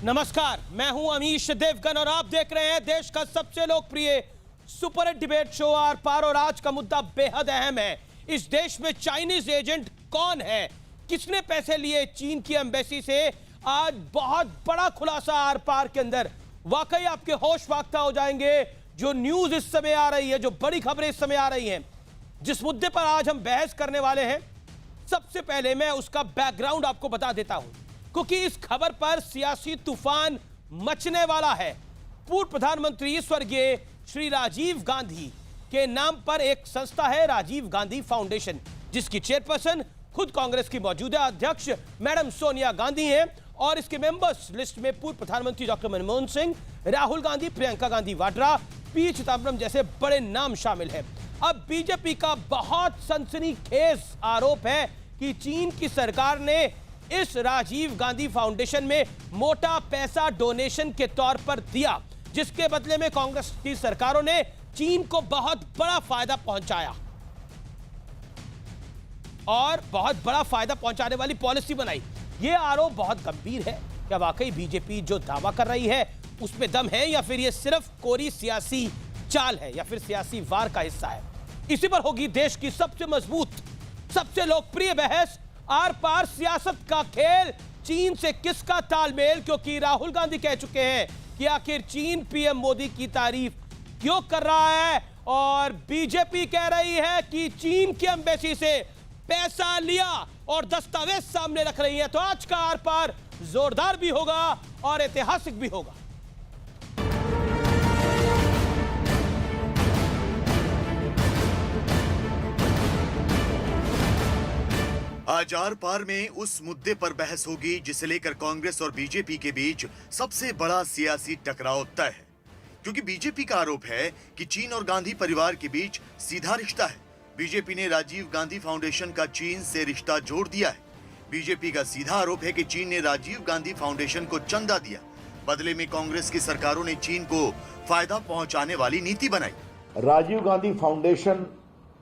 नमस्कार, मैं हूं अमीश देवगन और आप देख रहे हैं देश का सबसे लोकप्रिय super hit debate show Aar Paar. और आज का मुद्दा बेहद अहम है। इस देश में चाइनीज एजेंट कौन है, किसने पैसे लिए चीन की एम्बेसी से। आज बहुत बड़ा खुलासा आर पार के अंदर। वाकई आपके होश फाख्ता हो जाएंगे। जो न्यूज इस समय आ रही है, जो बड़ी खबरें इस समय आ रही हैं, जिस मुद्दे पर आज हम बहस करने वाले हैं, सबसे पहले मैं उसका बैकग्राउंड आपको बता देता हूं, क्योंकि इस खबर पर सियासी तूफान मचने वाला है। पूर्व प्रधानमंत्री स्वर्गीय श्री राजीव गांधी के नाम पर एक संस्था है, राजीव गांधी फाउंडेशन, जिसकी चेयरपर्सन खुद कांग्रेस की मौजूदा अध्यक्ष मैडम सोनिया गांधी हैं। और इसके मेंबर्स लिस्ट में पूर्व प्रधानमंत्री डॉक्टर मनमोहन सिंह, राहुल गांधी, प्रियंका गांधी वाड्रा, पी चिदम्बरम जैसे बड़े नाम शामिल हैं। अब बीजेपी का बहुत सनसनीखेज आरोप है कि चीन की सरकार ने इस राजीव गांधी फाउंडेशन में मोटा पैसा डोनेशन के तौर पर दिया, जिसके बदले में कांग्रेस की सरकारों ने चीन को बहुत बड़ा फायदा पहुंचाया और बहुत बड़ा फायदा पहुंचाने वाली पॉलिसी बनाई। यह आरोप बहुत गंभीर है। क्या वाकई बीजेपी जो दावा कर रही है उसमें दम है, या फिर यह सिर्फ कोरी सियासी चाल है, या फिर सियासी वार का हिस्सा है? इसी पर होगी देश की सबसे मजबूत, सबसे लोकप्रिय बहस। आर पार सियासत का खेल, चीन से किसका तालमेल। क्योंकि राहुल गांधी कह चुके हैं कि आखिर चीन पीएम मोदी की तारीफ क्यों कर रहा है, और बीजेपी कह रही है कि चीन की एम्बेसी से पैसा लिया और दस्तावेज सामने रख रही है। तो आज का आर पार जोरदार भी होगा और ऐतिहासिक भी होगा। आज आर पार में उस मुद्दे पर बहस होगी जिसे लेकर कांग्रेस और बीजेपी के बीच सबसे बड़ा सियासी टकराव तय है। क्योंकि बीजेपी का आरोप है कि चीन और गांधी परिवार के बीच सीधा रिश्ता है। बीजेपी ने राजीव गांधी फाउंडेशन का चीन से रिश्ता जोड़ दिया है। बीजेपी का सीधा आरोप है कि चीन ने राजीव गांधी फाउंडेशन को चंदा दिया, बदले में कांग्रेस की सरकारों ने चीन को फायदा पहुंचाने वाली नीति बनाई। राजीव गांधी फाउंडेशन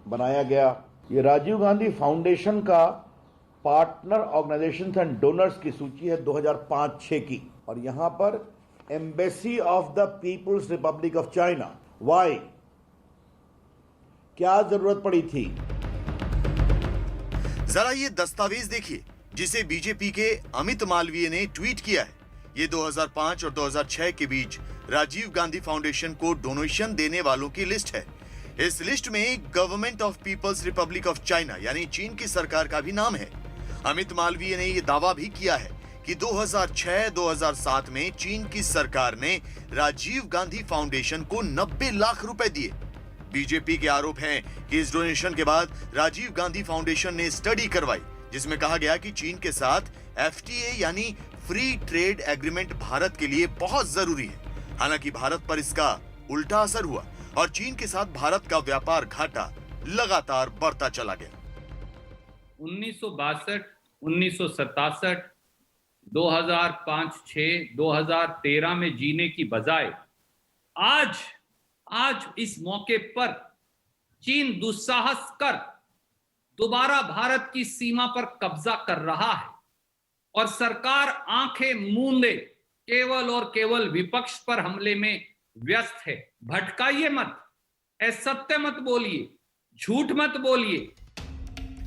बनाया गया। ये राजीव गांधी फाउंडेशन का पार्टनर ऑर्गेनाइजेशंस एंड डोनर्स की सूची है 2005-6 की, और यहां पर embassy of the people's republic of China. Why, क्या जरूरत पड़ी थी? जरा ये दस्तावेज देखिए जिसे बीजेपी के अमित मालवीय ने ट्वीट किया है। ये 2005 और 2006 के बीच राजीव गांधी फाउंडेशन को डोनेशन देने वालों की लिस्ट है। इस लिस्ट में government of people's republic of China यानी चीन की सरकार का भी नाम है। अमित मालवीय ने यह दावा भी किया है कि 2006-2007 में चीन की सरकार ने राजीव गांधी फाउंडेशन को 90 लाख रुपए दिए। बीजेपी के आरोप हैं कि इस डोनेशन के बाद राजीव गांधी फाउंडेशन ने स्टडी करवाई, जिसमें कहा गया कि चीन के साथ एफटीए यानी फ्री ट्रेड एग्रीमेंट भारत के लिए बहुत जरूरी है। हालांकि भारत पर इसका उल्टा असर हुआ और चीन के साथ भारत का व्यापार घाटा लगातार बढ़ता चला गया। 1962, 1967, 2005-6, 2013 में जीने की बजाय आज इस मौके पर चीन दुस्साहस कर दोबारा भारत की सीमा पर कब्जा कर रहा है और सरकार आंखें मूंदे केवल और केवल विपक्ष पर हमले में व्यस्त है। भटकाइए मत, असत्य मत बोलिए, झूठ मत बोलिए।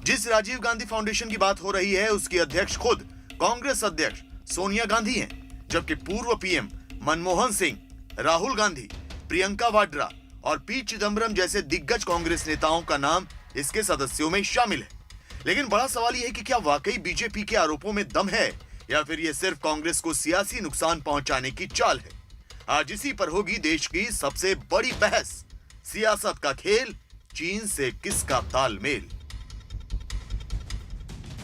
जिस राजीव गांधी फाउंडेशन की बात हो रही है उसकी अध्यक्ष खुद कांग्रेस अध्यक्ष सोनिया गांधी हैं, जबकि पूर्व पीएम मनमोहन सिंह, राहुल गांधी, प्रियंका वाड्रा और पी चिदम्बरम जैसे दिग्गज कांग्रेस नेताओं का नाम इसके सदस्यों में शामिल है। लेकिन बड़ा सवाल यह है कि क्या वाकई बीजेपी के आरोपों में दम है, या फिर यह सिर्फ कांग्रेस को सियासी नुकसान पहुंचाने की चाल है? आज इसी पर होगी देश की सबसे बड़ी बहस। सियासत का खेल, चीन से किसका तालमेल।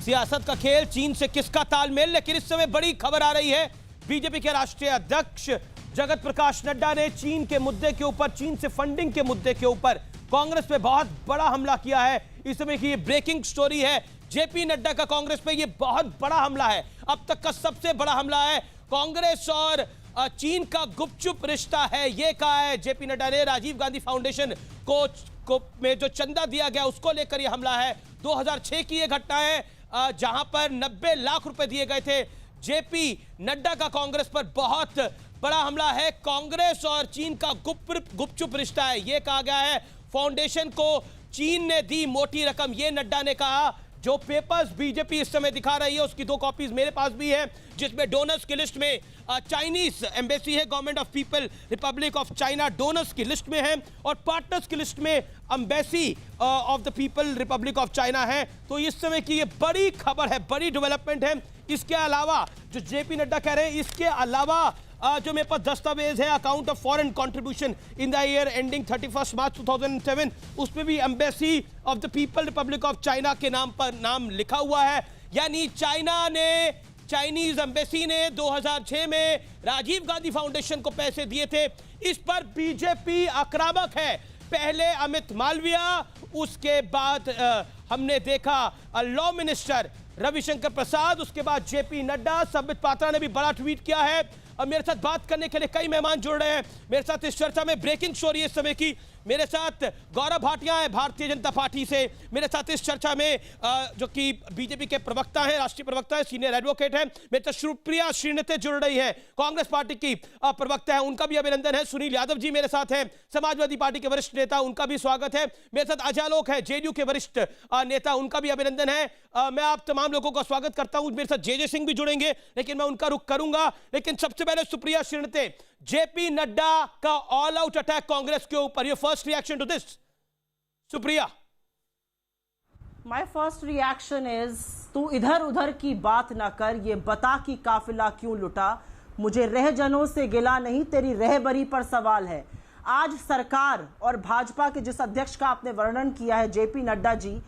सियासत का खेल, चीन से किसका तालमेल। लेकिन इस समय बड़ी खबर आ रही है। बीजेपी के राष्ट्रीय अध्यक्ष जगत प्रकाश नड्डा ने चीन के मुद्दे के ऊपर, चीन से फंडिंग के मुद्दे के ऊपर कांग्रेस पे बहुत बड़ा हमला किया है। इस समय की ये ब्रेकिंग स्टोरी है। जेपी नड्डा का कांग्रेस पे ये बहुत बड़ा हमला है, अब तक का सबसे बड़ा हमला है। कांग्रेस और चीन का गुपचुप रिश्ता है, ये कहा है जेपी नड्डा ने। राजीव गांधी फाउंडेशन को में जो चंदा दिया गया उसको लेकर यह हमला है। 2006 की यह घटना है जहां पर 90 लाख रुपए दिए गए थे जेपी नड्डा का कांग्रेस पर बहुत बड़ा हमला है। कांग्रेस और चीन का गुपचुप रिश्ता है, यह कहा गया है। फाउंडेशन को चीन ने दी मोटी रकम, यह नड्डा ने कहा। जो पेपर्स बीजेपी इस समय दिखा रही है उसकी 2 कॉपीज मेरे पास भी है, जिसमें डोनर्स की लिस्ट में चाइनीज एम्बेसी है, government of people Republic of China donors की लिस्ट में है, और पार्टनर्स की लिस्ट में embassy of the people Republic of China है। तो इस समय की ये बड़ी खबर है, बड़ी डेवलपमेंट है। इसके अलावा जो जेपी नड्डा कह रहे हैं, इसके अलावा जो मेरे पास दस्तावेज है account of foreign contribution in the year ending 31 मार्च 2007, उसमें भी embassy of the people Republic of China के नाम पर नाम लिखा हुआ है। यानी चाइनीज एम्बेसी ने 2006 में राजीव गांधी फाउंडेशन को पैसे दिए थे। इस पर बीजेपी आक्रामक है। पहले अमित मालविया, उसके बाद हमने देखा लॉ मिनिस्टर रविशंकर प्रसाद, उसके बाद जेपी नड्डा। संबित पात्रा ने भी बड़ा ट्वीट किया है। अब मेरे साथ बात करने के लिए कई मेहमान जुड़ रहे हैं। मेरे साथ इस चर्चा में ब्रेकिंग स्टोरी इस समय की, मेरे साथ गौरव भाटिया है भारतीय जनता पार्टी से। मेरे साथ इस चर्चा में जो कि बीजेपी के प्रवक्ता हैं, राष्ट्रीय प्रवक्ता है, सीनियर एडवोकेट है, मेरे साथ सुप्रिया श्रीनिधि जुड़ रही है, कांग्रेस पार्टी की प्रवक्ता है, उनका भी अभिनंदन है। सुनील यादव जी मेरे साथ हैं, समाजवादी पार्टी के वरिष्ठ नेता, उनका भी स्वागत है। मेरे साथ अजालोक है, जेडीयू के वरिष्ठ नेता, उनका भी अभिनंदन है। मैं आप तमाम लोगों का स्वागत करता हूं। मेरे साथ जे सिंह भी जुड़ेंगे, लेकिन मैं उनका रुख करूंगा। लेकिन सबसे पहले सुप्रिया श्रीनिधि, जेपी नड्डा का ऑल आउट अटैक कांग्रेस के ऊपर, your first reaction to this? Supriya. My first reaction is, तू इधर उधर की बात ना कर, ये बता कि काफिला क्यों लुटा। मुझे रहजनों से गिला नहीं, तेरी रहबरी पर सवाल है। आज सरकार और भाजपा के जिस अध्यक्ष का आपने वर्णन किया है जेपी नड्डा जी,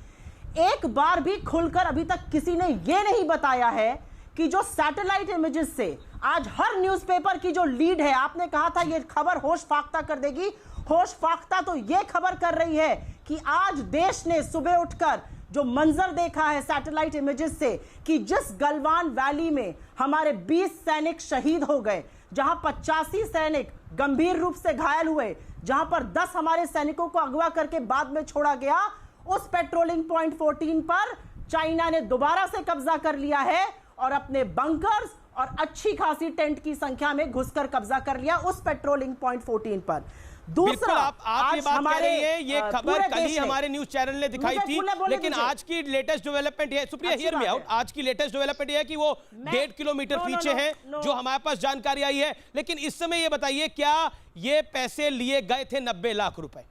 एक बार भी खुलकर अभी तक किसी ने यह नहीं बताया है कि जो सैटेलाइट इमेजेस से आज हर न्यूज़पेपर की जो लीड है, आपने कहा था ये खबर होश फाख्ता कर देगी, होश फाख्ता तो ये खबर कर रही है कि आज देश ने सुबह उठकर जो मंजर देखा है सैटेलाइट इमेजेस से कि जिस गलवान वैली में हमारे 20 सैनिक शहीद हो गए, जहां 85 सैनिक गंभीर रूप से घायल हुए, जहां पर 10 हमारे सैनिकों को अगवा करके बाद में छोड़ा गया, उस पेट्रोलिंग पॉइंट 14 पर चाइना ने दोबारा से कब्जा कर लिया है और अपने बंकर्स और अच्छी खासी टेंट की संख्या में घुसकर कब्जा कर लिया उस पेट्रोलिंग पॉइंट 14 पर। दूसरा, आप ये बात कह रही है, ये खबर कल ही हमारे न्यूज चैनल ने दिखाई थी, लेकिन आज की लेटेस्ट डेवलपमेंट है, सुप्रिया हियर मी आउट, आज की लेटेस्ट डेवलपमेंट है कि वो 1.5 किलोमीटर पीछे है, जो हमारे पास जानकारी आई है। लेकिन इस समय ये बताइए, क्या ये पैसे लिए गए थे 90 लाख रुपए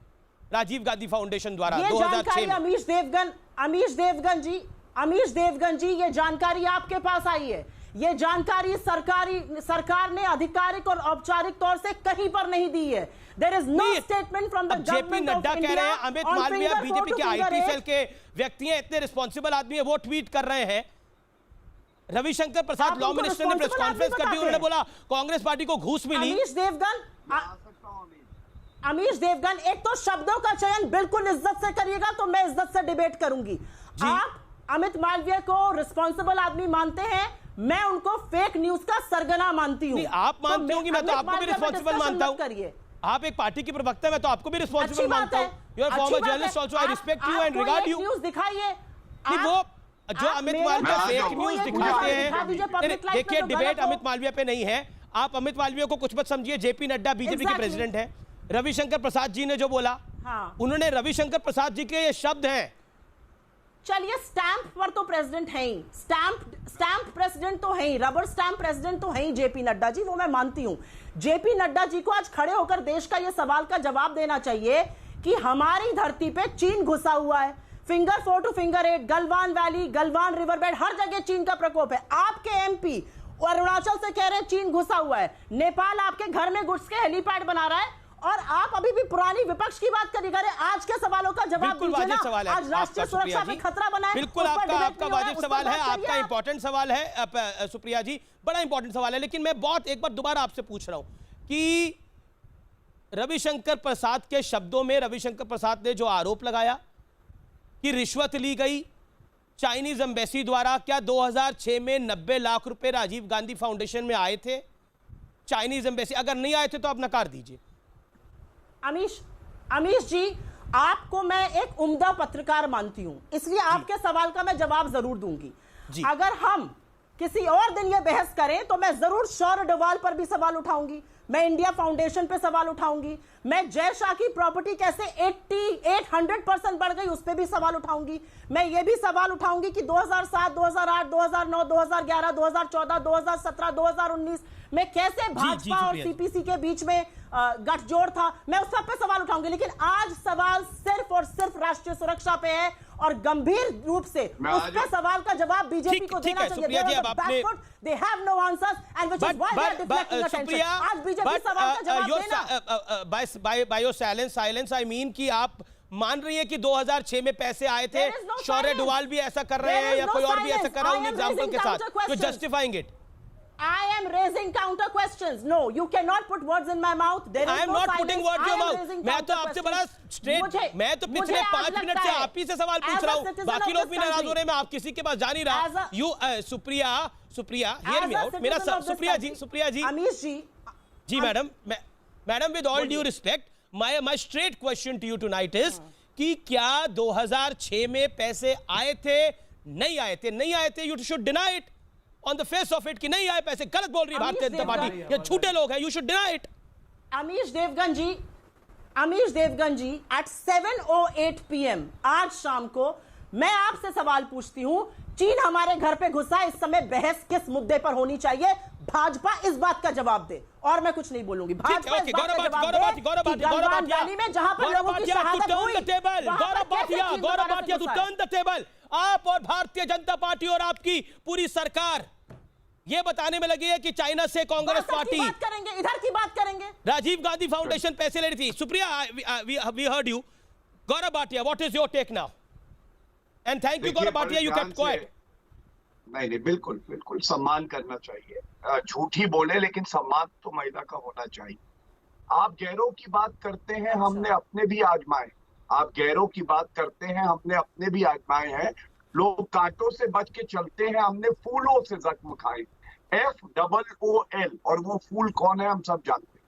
राजीव गांधी फाउंडेशन द्वारा 2006 में? अमीश देवगन जी, ये जानकारी आपके पास आई है। ये जानकारी सरकार ने आधिकारिक और औपचारिक तौर से कहीं पर नहीं दी है। There is no statement from the government of Nadda कह रहे हैं, अमित मालविया बीजेपी के आईटी सेल के व्यक्ति हैं, इतने रिस्पॉन्सिबल आदमी है, वो ट्वीट कर रहे हैं। रविशंकर प्रसाद लॉ मिनिस्टर ने प्रेस कॉन्फ्रेंस कर दी, उन्होंने बोला कांग्रेस पार्टी को घूस मिली। अमीश देवगन, एक तो शब्दों का चयन बिल्कुल इज्जत से करिएगा तो मैं इज्जत से डिबेट करूंगी। आप अमित मालविया को रिस्पॉन्सिबल आदमी मानते हैं, मैं उनको फेक न्यूज का सरगना मानती हूँ। आप मानते होंगे, मैं तो आपको भी रिस्पॉन्सिबल मानता हूँ। आप एक पार्टी की प्रवक्ता है, मैं तो आपको भी रिस्पॉन्सिबल मानता हूँ। You are former journalist also, I respect you and regard you. News दिखाइए, वो जो अमित मालविया फेक न्यूज दिखाते हैं। देखिए, डिबेट अमित मालविया पे नहीं है, आप अमित मालविया को कुछ मत समझिए। जेपी नड्डा बीजेपी के प्रेसिडेंट है। रविशंकर प्रसाद जी ने जो बोला, उन्होंने रविशंकर प्रसाद जी के ये शब्द हैं। चलिए, स्टैंप पर तो प्रेसिडेंट है ही, स्टैंप प्रेसिडेंट तो है ही, रबर स्टैंप प्रेसिडेंट तो है ही जेपी नड्डा जी, वो मैं मानती हूं। जेपी नड्डा जी को आज खड़े होकर देश का यह सवाल का जवाब देना चाहिए कि हमारी धरती पे चीन घुसा हुआ है। Finger 4 to finger 8, Galwan valley, Galwan river bed, हर जगह चीन का प्रकोप है। आपके एमपी अरुणाचल से कह रहे हैं चीन घुसा हुआ है, नेपाल आपके घर में घुस के हेलीपैड बना रहा है, और आप अभी भी पुरानी विपक्ष की बात करिएगा। आज के सवालों का जवाब दीजिए ना। आज राष्ट्रीय सुरक्षा पे खतरा बना है। बिल्कुल, आपका वाजिब सवाल है, आपका इंपॉर्टेंट सवाल है सुप्रिया जी, बड़ा इंपॉर्टेंट सवाल है। लेकिन मैं एक बार दोबारा आपसे पूछ रहा हूं कि रविशंकर प्रसाद के शब्दों में रविशंकर प्रसाद ने जो आरोप लगाया कि रिश्वत ली गई चाइनीज एम्बेसी द्वारा, क्या 2006 में 90 लाख रुपए राजीव गांधी फाउंडेशन में आए थे चाइनीज एम्बेसी? अगर नहीं आए थे तो आप नकार दीजिए। अमीश जी, आपको मैं एक उम्दा पत्रकार मानती हूं, इसलिए आपके सवाल का मैं जवाब जरूर दूंगी। अगर हम किसी और दिन ये बहस करें तो मैं जरूर शौर्य डोभाल पर भी सवाल उठाऊंगी, मैं इंडिया फाउंडेशन पे सवाल उठाऊंगी, मैं जय शाह की प्रॉपर्टी कैसे 800% बढ़ गई उस पे भी सवाल उठाऊंगी, मैं ये भी सवाल उठाऊंगी कि 2007, 2008, 2009, 2011, 2014, 2017, 2019 में कैसे भाजपा और सीपीसी के बीच में गठजोड़ था, मैं उस सब पे सवाल उठाऊंगी। लेकिन आज सवाल सिर्फ और सिर्फ राष्ट्रीय सुरक्षा पे है और गंभीर रूप से उस पे सवाल का जवाब बीजेपी को देना चाहिए। They have no answers and which is why they are deflecting attention. आज बीजेपी सवाल का जवाब देना। by your silence I mean कि आप मान रही है कि 2006 में पैसे आए थे, शौर्य डोभाल भी ऐसा कर रहे हैं या कोई और भी ऐसा कर रहा है उन एग्जाम्पल के साथ, तो justifying it. I am raising counter questions. No, you cannot put words in my mouth. There is I am no not silence. putting words in your mouth. मैं तो आपसे बड़ा स्ट्रेट, मैं तो पिछले 5 मिनट से आप ही से सवाल पूछ रहा हूँ, बाकी लोग भी नाराज हो रहे हैं, मैं आप किसी के पास जा नहीं रहा। You Supriya hear me out, मेरा सुप्रिया जी अमीश जी madam with all due respect, my straight question to you tonight is कि क्या 2006 में पैसे आए थे, नहीं आए थे, you should deny it on the face of it कि नहीं आए पैसे, गलत बोल रही है भारतीय जनता पार्टी, ये झूठे लोग हैं, you should deny it। Amish Devgan ji at 7:08 PM आज शाम को मैं आपसे सवाल पूछती हूं, चीन हमारे घर पे घुसा है, इस समय बहस किस मुद्दे पर होनी चाहिए? भाजपा इस बात का जवाब दे और मैं कुछ नहीं बोलूंगी। भाजपा इस बात का जवाब दे कि गलवान वैली में जहां पर लोगों की शहादत हुई, Gaurav Bhatia to turn the table, आप और भारतीय जनता पार्टी और आपकी पूरी सरकार ये बताने में लगी है कि चाइना से कांग्रेस पार्टी इधर की बात करेंगे। राजीव गांधी फाउंडेशन पैसे ले रही थी। Supriya, we heard you. Gaurav Bhatia, what is your take now? And thank you Gaurav Bhatia, you kept quiet. नहीं, बिल्कुल सम्मान करना चाहिए। झूठ ही बोले लेकिन सम्मान तो महिला का होना चाहिए। आप गैरों की बात करते हैं, हमने अपने भी आजमाए। आप गैरों की बात करते हैं, हमने अपने भी आजमाए हैं। लोग कांटों से बच के चलते हैं, हमने फूलों से जख्म खाए। FOOL, और वो फूल कौन है हम सब जानते हैं।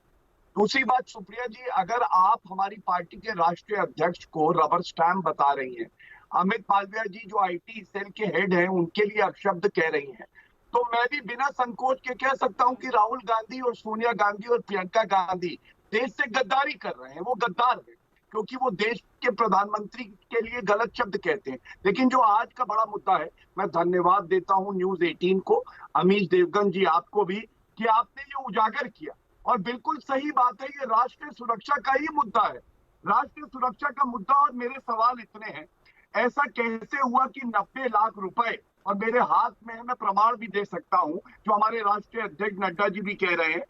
दूसरी बात सुप्रिया जी, अगर आप हमारी पार्टी के राष्ट्रीय अध्यक्ष को रबर स्टैम्प बता रही हैं, अमित मालविया जी जो IT सेल के हेड हैं उनके लिए अपशब्द कह रही हैं, तो मैं भी बिना संकोच के कह सकता हूं कि राहुल गांधी और सोनिया गांधी और प्रियंका गांधी देश से गद्दारी कर रहे हैं। वो गद्दार है क्योंकि वो देश के प्रधानमंत्री के लिए गलत शब्द कहते हैं। लेकिन जो आज का बड़ा मुद्दा है, मैं धन्यवाद देता हूं न्यूज 18 को, अमीश देवगन जी आपको भी, कि आपने ये उजागर किया। और बिल्कुल सही बात है, ये राष्ट्रीय सुरक्षा का ही मुद्दा है, राष्ट्रीय सुरक्षा का मुद्दा। और मेरे सवाल इतने हैं, ऐसा कैसे हुआ कि 90 लाख रुपए, और मेरे हाथ में है, मैं प्रमाण भी दे सकता हूं, जो हमारे राष्ट्रीय अध्यक्ष नड्डा जी भी कह रहे हैं,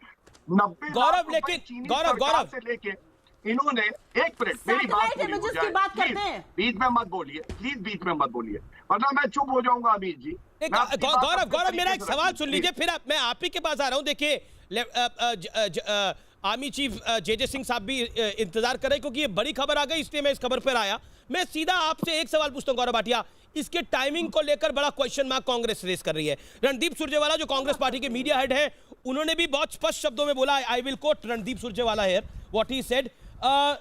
90 लाख रुपए चीनी सरकार से लेके इन्होंने, एक मिनट मेरी बात बीच में मत बोलिए, प्लीज बीच में मत बोलिए, वरना मैं चुप हो जाऊंगा अमीर जी। गौरव मेरा एक सवाल सुन लीजिए, फिर मैं आप ही के पास आ रहा हूं। देखिए आर्मी चीफ जे सिंह साहब भी इंतजार कर रहे हैं क्योंकि ये बड़ी खबर आ गई, इसलिए मैं इस खबर पर आया। मैं सीधा आपसे एक सवाल पूछता हूं गौरव भाटिया, इसके टाइमिंग को लेकर बड़ा क्वेश्चन मार्क कांग्रेस रेस कर रही है। रणदीप सुरजेवाला जो कांग्रेस पार्टी के मीडिया हेड हैं, उन्होंने भी बहुत स्पष्ट शब्दों में बोला, I will quote Randeep Surjewala here what he said.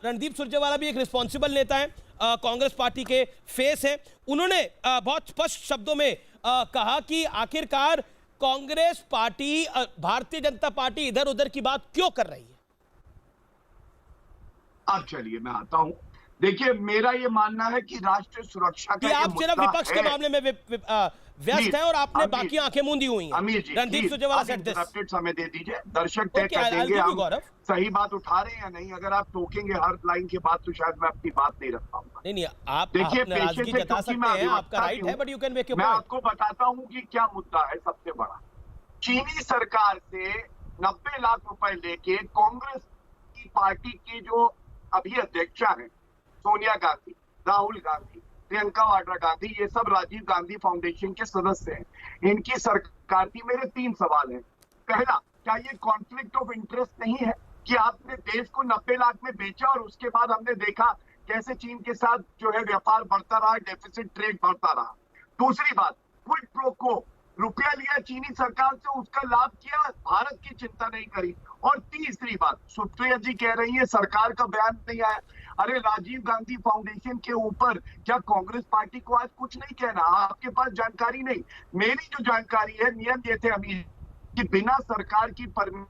Randeep Surjewala भी एक रिस्पॉन्सिबल नेता है, कांग्रेस पार्टी के फेस हैं। उन्होंने बहुत स्पष्ट शब्दों में कहा कि आखिरकार कांग्रेस पार्टी, भारतीय जनता पार्टी इधर उधर की बात क्यों कर रही है। अब चलिए मैं आता हूं। देखिए मेरा ये मानना है कि राष्ट्रीय सुरक्षा का आप सिर्फ विपक्ष के मामले में व्यस्त हैं और आपने बाकी आंखें मूंदी हुई हैं। Randeep Surjewala said this. समय दे दीजिए, दर्शक तय कर देंगे हम सही बात उठा रहे हैं या नहीं। अगर आप टोकेंगे हर लाइन के बाद तो शायद मैं अपनी बात नहीं रख पाऊंगा। नहीं, आप देखिए पेशे से जता सकते हैं, आपका राइट है, but you can make your point. मैं आपको बताता हूं कि क्या मुद्दा है सबसे बड़ा। चीनी सरकार से 90 लाख रुपए लेके कांग्रेस की पार्टी की जो अभी अध्यक्षा है सोनिया गांधी, राहुल गांधी, प्रियंका वाड्रा गांधी, ये सब राजीव गांधी फाउंडेशन के सदस्य हैं। इनकी सरकार की मेरे 3 सवाल हैं। पहला, क्या ये कॉन्फ्लिक्ट ऑफ इंटरेस्ट नहीं है कि आपने देश को 90 लाख में बेचा और उसके बाद हमने देखा कैसे चीन के साथ जो है व्यापार बढ़ता रहा, डेफिसिट ट्रेड बढ़ता रहा। दूसरी बात, क्विड प्रो को रुपया लिया चीनी सरकार से, उसका लाभ किया, भारत की चिंता नहीं करी। और तीसरी बात, सुप्रिया जी कह रही है सरकार का बयान नहीं आया। अरे राजीव गांधी फाउंडेशन के ऊपर क्या कांग्रेस पार्टी को आज कुछ नहीं कहना? आपके पास जानकारी नहीं। मेरी जो जानकारी है, नियम ये थे अमीर कि बिना सरकार की परमिशन